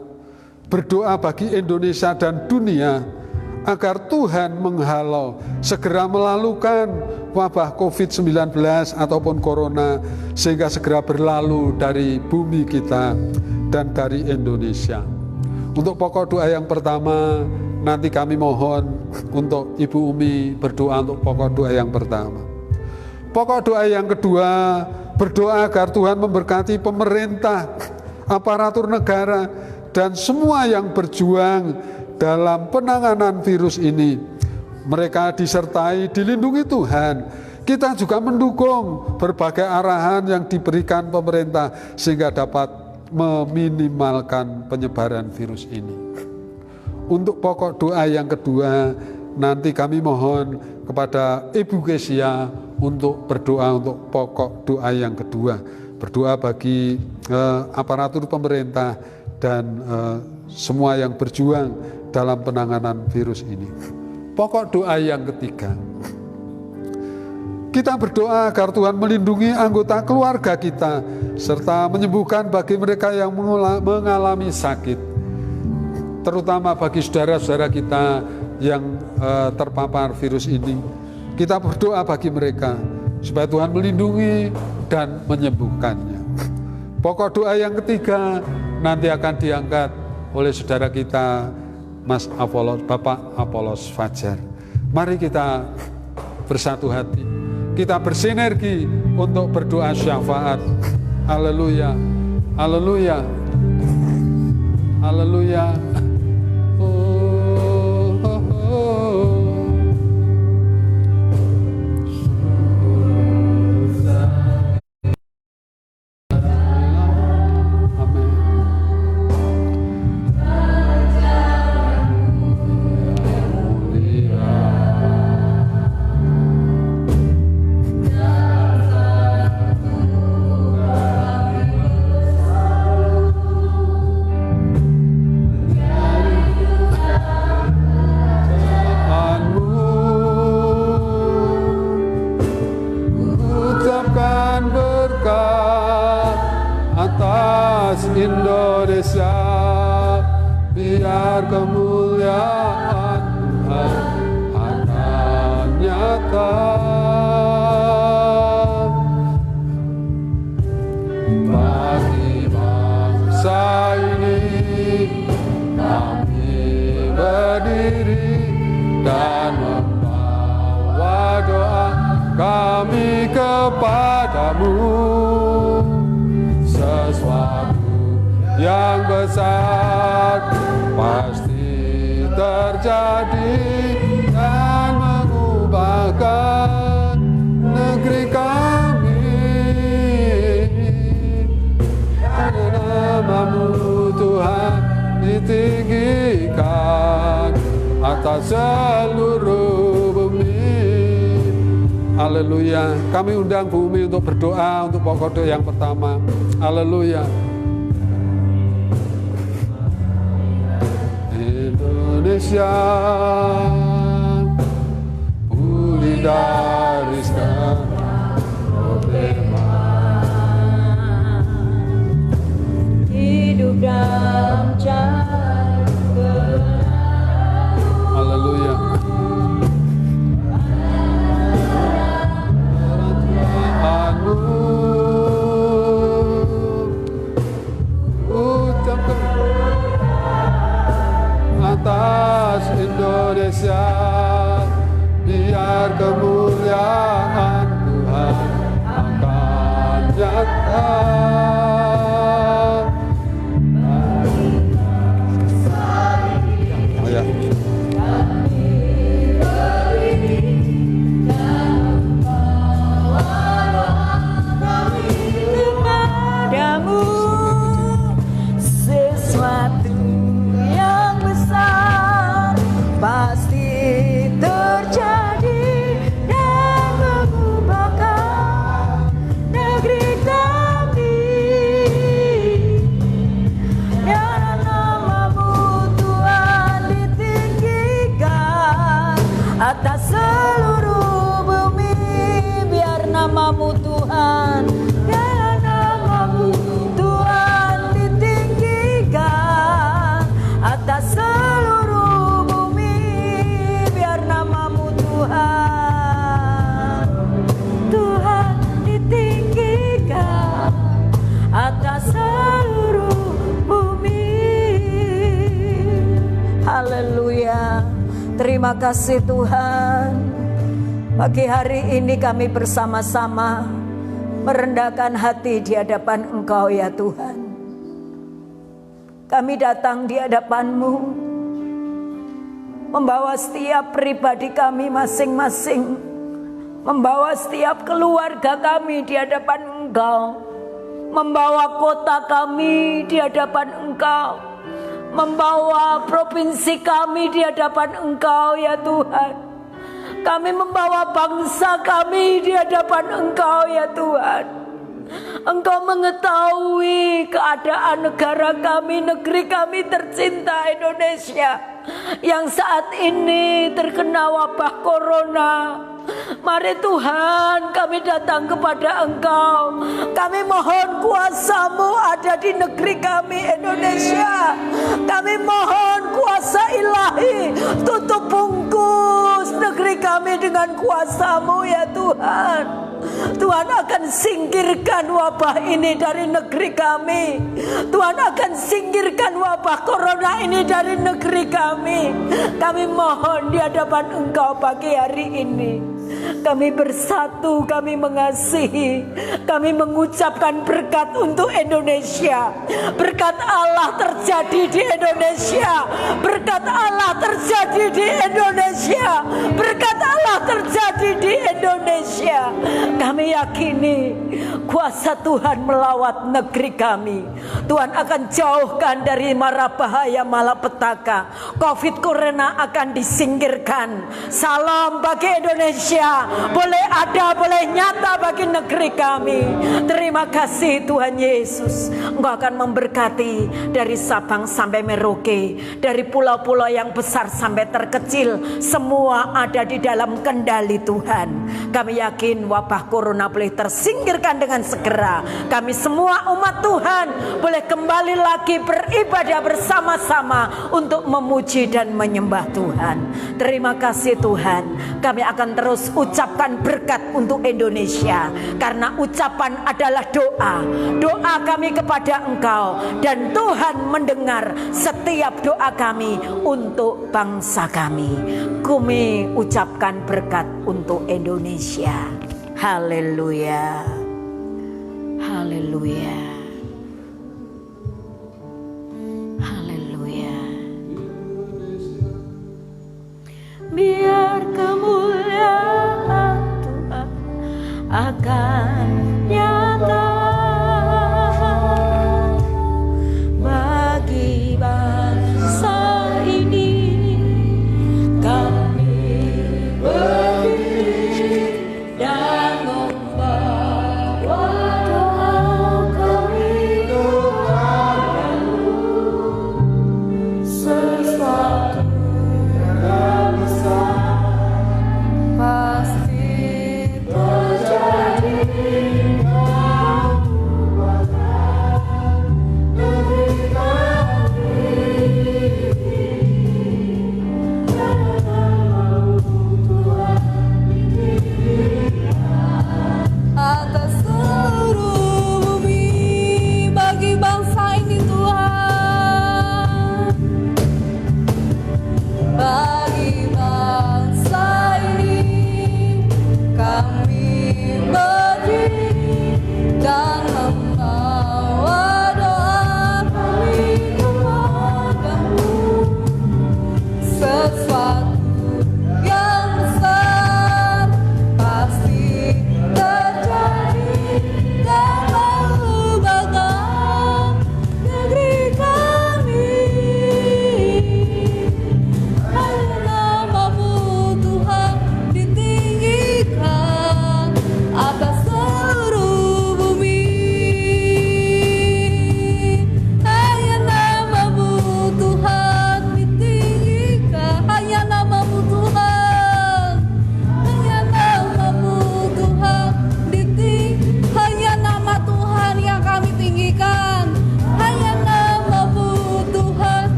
berdoa bagi Indonesia dan dunia agar Tuhan menghalau segera melalukan wabah COVID-19 ataupun Corona sehingga segera berlalu dari bumi kita dan dari Indonesia. Untuk pokok doa yang pertama, nanti kami mohon untuk Ibu Umi berdoa untuk pokok doa yang pertama. Pokok doa yang kedua, berdoa agar Tuhan memberkati pemerintah, aparatur negara, dan semua yang berjuang dalam penanganan virus ini. Mereka disertai, dilindungi Tuhan. Kita juga mendukung berbagai arahan yang diberikan pemerintah sehingga dapat meminimalkan penyebaran virus ini. Untuk pokok doa yang kedua, nanti kami mohon kepada Ibu Kesia untuk berdoa untuk pokok doa yang kedua. Berdoa bagi aparatur pemerintah dan semua yang berjuang dalam penanganan virus ini. Pokok doa yang ketiga, kita berdoa agar Tuhan melindungi anggota keluarga kita serta menyembuhkan bagi mereka yang mengalami sakit, terutama bagi saudara-saudara kita yang terpapar virus ini. Kita berdoa bagi mereka supaya Tuhan melindungi dan menyembuhkannya. Pokok doa yang ketiga nanti akan diangkat oleh saudara kita Mas Apolos, Bapak Apolos Fajar. Mari kita bersatu hati, kita bersinergi untuk berdoa syafaat. Haleluya, haleluya, haleluya. Indonesia, biar kemuliaan Tuhan akan nyata. Bagi bangsa ini kami berdiri dan membawa doa kami kepadamu. Sesuatu yang besar pasti terjadi dan mengubahkan negeri kami. Nama-Mu Tuhan ditinggikan atas seluruh bumi. Haleluya. Kami undang bumi untuk berdoa untuk pokok doa yang pertama. Haleluya. Indonesia pulih dari segala problema, hidup dalam cahaya kebenaran. Haleluya. Oh ya. Kepadamu sesuatu yang besar pasti terjadi dan mengubahkan negeri kami. Dan namamu Tuhan ditinggikan atas seluruh bumi. Biar namamu Tuhan, biar namamu Tuhan ditinggikan atas seluruh bumi. Biar namamu Tuhan, Tuhan ditinggikan atas seluruh bumi. Haleluya. Terima kasih Tuhan. Pagi hari ini kami bersama-sama merendahkan hati di hadapan Engkau ya Tuhan. Kami datang di hadapan-Mu, membawa setiap pribadi kami masing-masing, membawa setiap keluarga kami di hadapan Engkau, membawa kota kami di hadapan Engkau, membawa provinsi kami di hadapan Engkau ya Tuhan. Kami membawa bangsa kami di hadapan Engkau ya Tuhan. Engkau mengetahui keadaan negara kami, negeri kami tercinta Indonesia yang saat ini terkena wabah corona. Mari Tuhan, kami datang kepada Engkau. Kami mohon kuasa-Mu ada di negeri kami Indonesia. Kami mohon kuasa ilahi, tutup bungkus negeri kami dengan kuasa-Mu ya Tuhan. Tuhan akan singkirkan wabah ini dari negeri kami. Tuhan akan singkirkan wabah corona ini dari negeri kami. Kami mohon di hadapan Engkau pagi hari ini. Kami bersatu, kami mengasihi, kami mengucapkan berkat untuk Indonesia. Berkat Allah terjadi di Indonesia. Berkat Allah terjadi di Indonesia. Berkat Allah terjadi di Indonesia. Kami yakini kuasa Tuhan melawat negeri kami. Tuhan akan jauhkan dari mara bahaya malapetaka. Covid corona akan disingkirkan. Salam bagi Indonesia. Boleh ada, boleh nyata bagi negeri kami. Terima kasih Tuhan Yesus. Engkau akan memberkati dari Sabang sampai Merauke, dari pulau-pulau yang besar sampai terkecil. Semua ada di dalam kendali Tuhan. Kami yakin wabah corona boleh tersingkirkan dengan segera. Kami semua umat Tuhan boleh kembali lagi beribadah bersama-sama untuk memuji dan menyembah Tuhan. Terima kasih Tuhan. Kami akan terus ucapkan berkat untuk Indonesia, karena ucapan adalah doa. Doa kami kepada Engkau, dan Tuhan mendengar setiap doa kami untuk bangsa kami. Kami ucapkan berkat untuk Indonesia. Haleluya. Haleluya. Haleluya. Biar kemuliaan Tuhan akan nyata bagi bangsa ini. Kami berdiri dan membawa doa kami.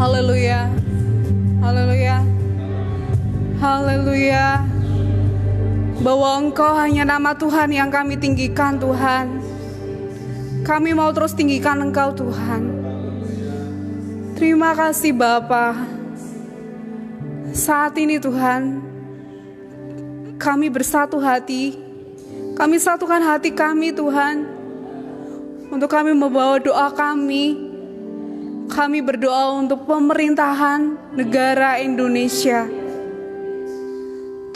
Haleluya. Haleluya. Haleluya. Bahwa Engkau hanya nama Tuhan yang kami tinggikan, Tuhan. Kami mau terus tinggikan Engkau, Tuhan. Terima kasih Bapa. Saat ini Tuhan, kami bersatu hati. Kami satukan hati kami, Tuhan, untuk kami membawa doa kami. Kami berdoa untuk pemerintahan negara Indonesia.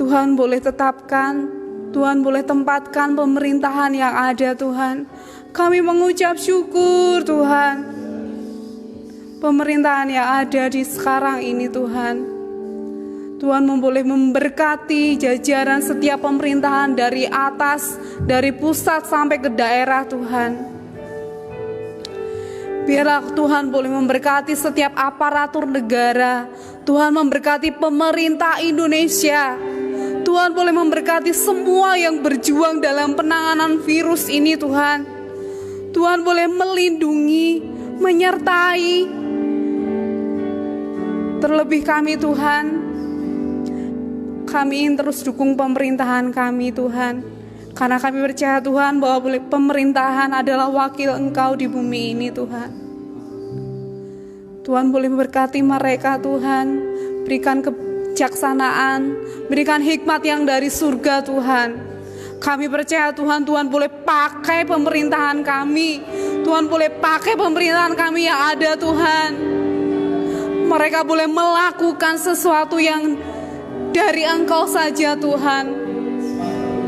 Tuhan boleh tetapkan, Tuhan boleh tempatkan pemerintahan yang ada, Tuhan. Kami mengucap syukur, Tuhan. Pemerintahan yang ada di sekarang ini, Tuhan. Tuhan boleh memberkati jajaran setiap pemerintahan dari atas, dari pusat sampai ke daerah, Tuhan. Biarlah Tuhan boleh memberkati setiap aparatur negara. Tuhan memberkati pemerintah Indonesia. Tuhan boleh memberkati semua yang berjuang dalam penanganan virus ini, Tuhan. Tuhan boleh melindungi, menyertai. Terlebih kami, Tuhan, kami ingin terus dukung pemerintahan kami, Tuhan. Karena kami percaya, Tuhan, bahwa pemerintahan adalah wakil Engkau di bumi ini, Tuhan. Tuhan boleh memberkati mereka, Tuhan. Berikan kebijaksanaan, berikan hikmat yang dari surga, Tuhan. Kami percaya, Tuhan, Tuhan boleh pakai pemerintahan kami. Tuhan boleh pakai pemerintahan kami yang ada, Tuhan. Mereka boleh melakukan sesuatu yang dari Engkau saja, Tuhan.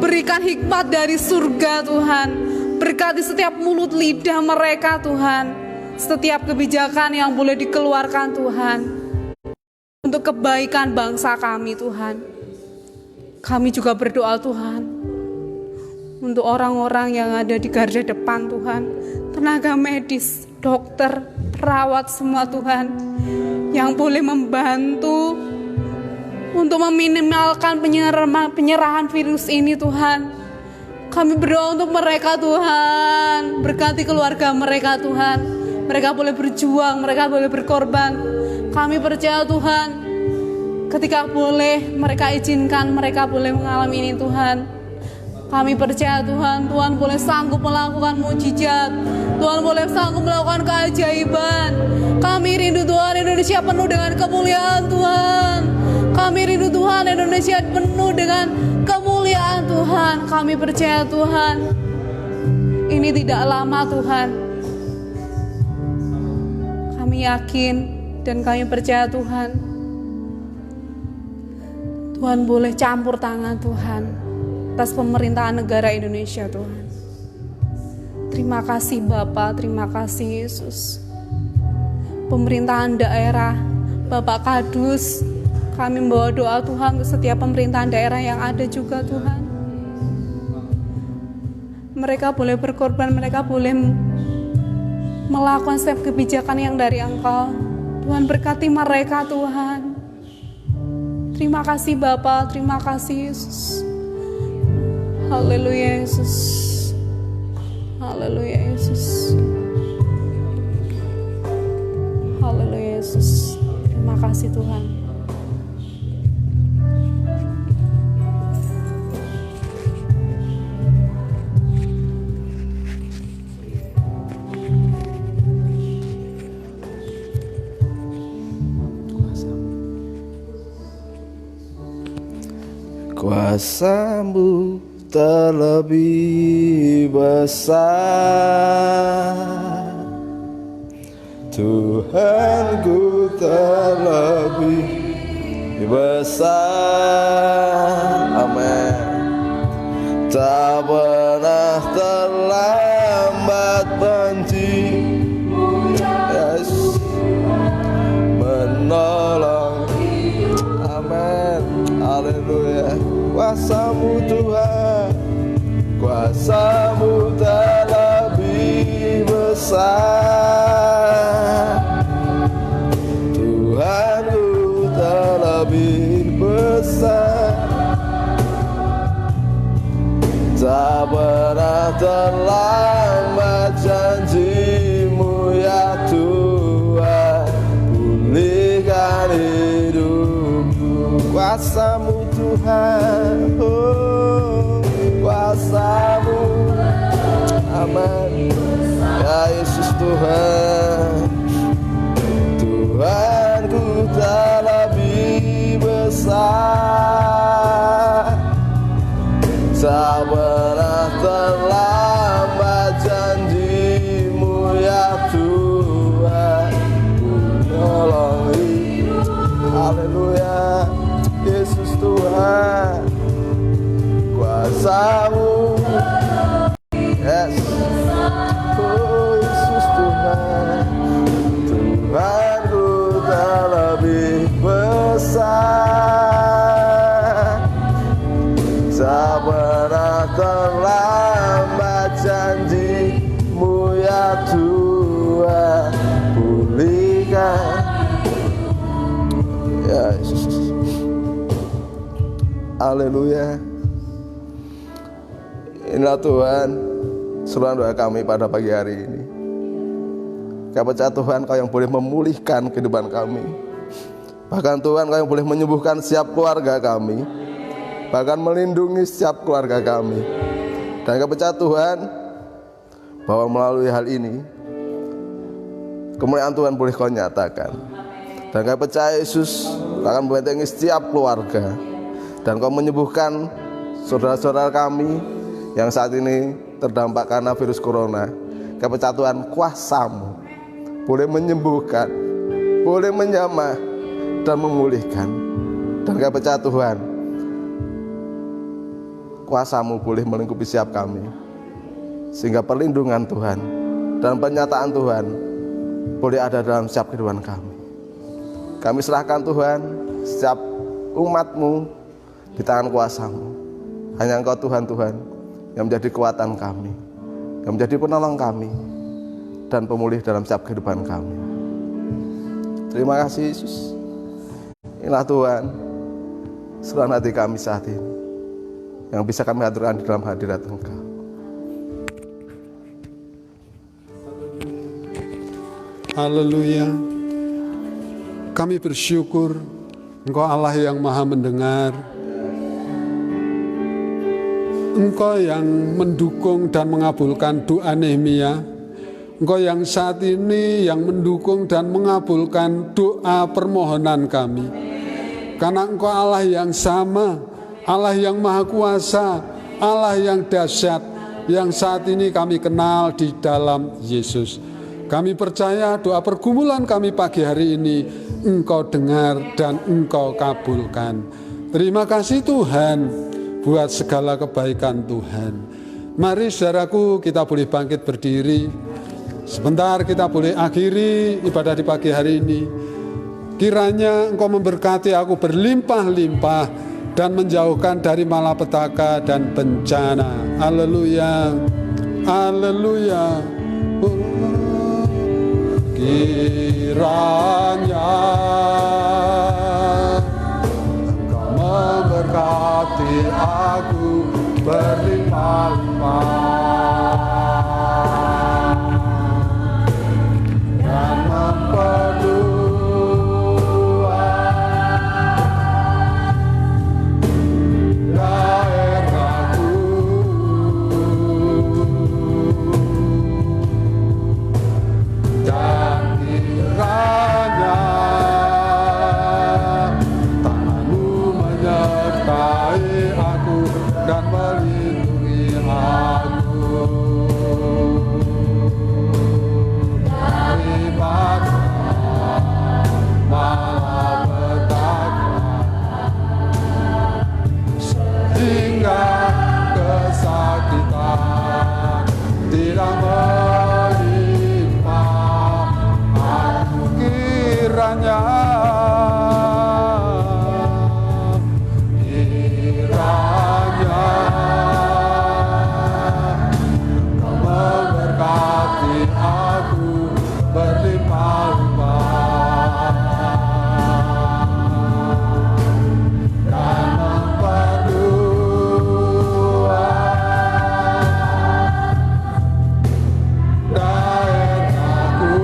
Berikan hikmat dari surga, Tuhan. Berkati setiap mulut lidah mereka, Tuhan. Setiap kebijakan yang boleh dikeluarkan, Tuhan. Untuk kebaikan bangsa kami, Tuhan. Kami juga berdoa, Tuhan. Untuk orang-orang yang ada di garda depan, Tuhan. Tenaga medis, dokter, perawat semua, Tuhan. Yang boleh membantu untuk meminimalkan penyerahan virus ini, Tuhan. Kami berdoa untuk mereka, Tuhan. Berkati keluarga mereka, Tuhan. Mereka boleh berjuang, mereka boleh berkorban. Kami percaya, Tuhan, ketika boleh mereka izinkan, mereka boleh mengalami ini, Tuhan. Kami percaya, Tuhan, Tuhan boleh sanggup melakukan mukjizat. Tuhan boleh sanggup melakukan keajaiban. Kami rindu, Tuhan, Indonesia penuh dengan kemuliaan, Tuhan. Kami rindu, Tuhan, Indonesia penuh dengan kemuliaan, Tuhan. Kami percaya, Tuhan, ini tidak lama, Tuhan. Kami yakin dan kami percaya, Tuhan, Tuhan boleh campur tangan, Tuhan, atas pemerintahan negara Indonesia, Tuhan. Terima kasih Bapa, terima kasih Yesus. Pemerintahan daerah, Bapak Kadus, kami membawa doa, Tuhan, untuk setiap pemerintahan daerah yang ada juga, Tuhan. Mereka boleh berkorban, mereka boleh melakukan setiap kebijakan yang dari Engkau. Tuhan berkati mereka, Tuhan. Terima kasih Bapa, terima kasih Yesus. Haleluya Yesus. Haleluya Yesus. Haleluya Yesus. Terima kasih Tuhan. Kuasa-Mu terlebih besar, Tuhanku terlebih besar. Amin. Tak pernah terlambat benci-Mu, yes, menolong. Amin. Haleluya. Kuasa-Mu Tuhan, kuasa-Mu terlebih besar, Tuhanku terlebih besar. Tak pernah terlambat janji-Mu ya Tuhan, pulih kuasa-Mu Tuhan, oh kuasa-Mu, amin. Ya Yesus Tuhan, Tuhanku tak lebih besar, tak pernah terlambat janji-Mu ya Tuhan, menolongi. Haleluya, Yesus Tuhan, kuasa-Mu, yes. Oh Yesus Tuhan, Tuhanku tak lebih besar, tak pernah terlambat janji-Mu ya Tuhan, pulihkan. Ya Yesus, haleluya. Inilah Tuhan seruan doa kami pada pagi hari ini. Kami percaya Tuhan, Kau yang boleh memulihkan kehidupan kami. Bahkan Tuhan, Kau yang boleh menyembuhkan setiap keluarga kami, bahkan melindungi setiap keluarga kami. Dan kami percaya Tuhan, bahwa melalui hal ini kemuliaan Tuhan boleh Kau nyatakan. Dan kami percaya Yesus akan membentengi setiap keluarga, dan Kau menyembuhkan saudara-saudara kami yang saat ini terdampak karena virus corona. Kami percaya Tuhan, kuasa-Mu boleh menyembuhkan, boleh menyamah dan memulihkan. Dan kami percaya Tuhan, kuasa-Mu boleh melingkupi setiap kami, sehingga perlindungan Tuhan dan penyataan Tuhan boleh ada dalam setiap kehidupan kami. Kami serahkan Tuhan setiap umat-Mu di tangan kuasa-Mu. Hanya Engkau Tuhan, Tuhan yang menjadi kekuatan kami, yang menjadi penolong kami dan pemulih dalam setiap kehidupan kami. Terima kasih Yesus. Inilah Tuhan seruan hati kami saat ini, yang bisa kami haturkan di dalam hadirat Engkau. Haleluya. Kami bersyukur Engkau Allah yang maha mendengar, Engkau yang mendukung dan mengabulkan doa Nehemia, Engkau yang saat ini yang mendukung dan mengabulkan doa permohonan kami. Karena Engkau Allah yang sama, Allah yang maha kuasa, Allah yang dahsyat, yang saat ini kami kenal di dalam Yesus. Kami percaya doa pergumulan kami pagi hari ini Engkau dengar dan Engkau kabulkan. Terima kasih Tuhan buat segala kebaikan Tuhan. Mari saudaraku, kita boleh bangkit berdiri. Sebentar kita boleh akhiri ibadah di pagi hari ini. Kiranya Engkau memberkati aku berlimpah-limpah dan menjauhkan dari malapetaka dan bencana. Haleluya, haleluya. Kiranya Engkau memberkati aku berlimpah-limpah dan memperluas daerahku. Dan kiranya tangan-Mu menyertai aku dan melindungi aku dari malapetaka, sehingga kesakitan tidak menimpa aku. Kiranya Engkau memberkati aku berlimpah-limpah dan memperluas daerahku.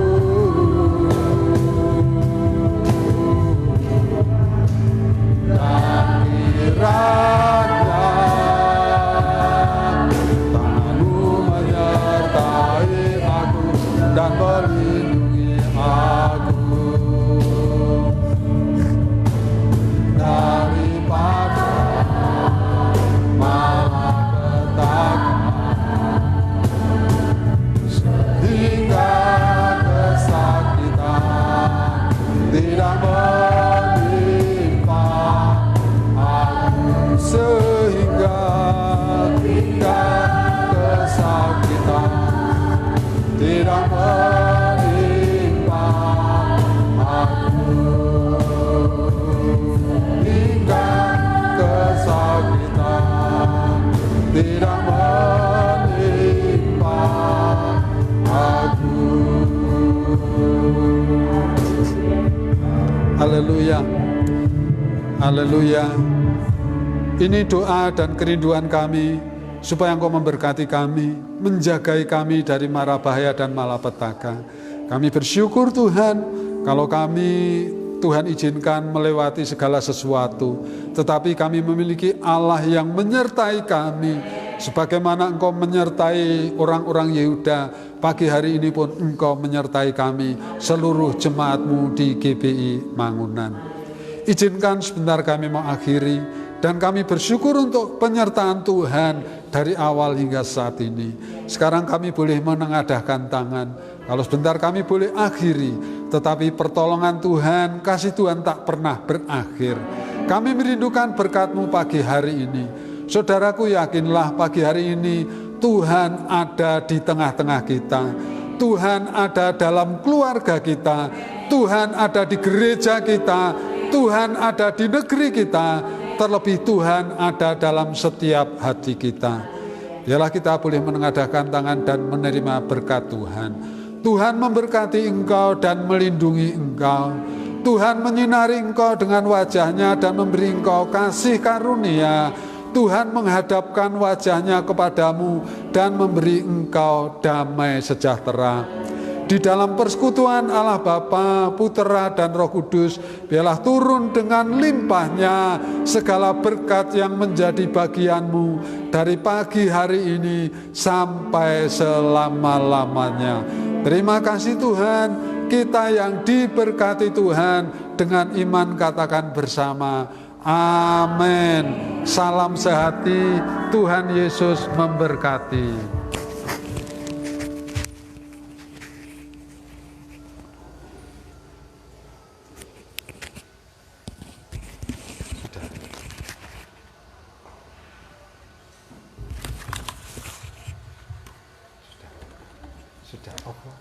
tidak menimpa aku sehingga kesakitan tidak menimpa aku hingga kesakitan tidak menimpa aku. Haleluya, haleluya. Ini doa dan kerinduan kami, supaya Engkau memberkati kami, menjagai kami dari mara bahaya dan malapetaka. Kami bersyukur Tuhan, kalau kami Tuhan izinkan melewati segala sesuatu, tetapi kami memiliki Allah yang menyertai kami, sebagaimana Engkau menyertai orang-orang Yehuda. Pagi hari ini pun Engkau menyertai kami, seluruh jemaat-Mu di GBI Mangunan. Izinkan sebentar kami mengakhiri, dan kami bersyukur untuk penyertaan Tuhan dari awal hingga saat ini. Sekarang kami boleh menengadahkan tangan. Kalau sebentar kami boleh akhiri, tetapi pertolongan Tuhan, kasih Tuhan tak pernah berakhir. Kami merindukan berkat-Mu pagi hari ini. Saudaraku, yakinlah pagi hari ini Tuhan ada di tengah-tengah kita. Tuhan ada dalam keluarga kita. Tuhan ada di gereja kita. Tuhan ada di negeri kita. Terlebih Tuhan ada dalam setiap hati kita. Biarlah kita boleh menengadahkan tangan dan menerima berkat Tuhan. Tuhan memberkati engkau dan melindungi engkau. Tuhan menyinari engkau dengan wajahnya dan memberi engkau kasih karunia. Tuhan menghadapkan wajahnya kepadamu dan memberi engkau damai sejahtera. Di dalam persekutuan Allah Bapa, Putera dan Roh Kudus, biarlah turun dengan limpahnya segala berkat yang menjadi bagianmu dari pagi hari ini sampai selama-lamanya. Terima kasih Tuhan, kita yang diberkati Tuhan, dengan iman katakan bersama, amin. Salam sehati, Tuhan Yesus memberkati. Sudah apa?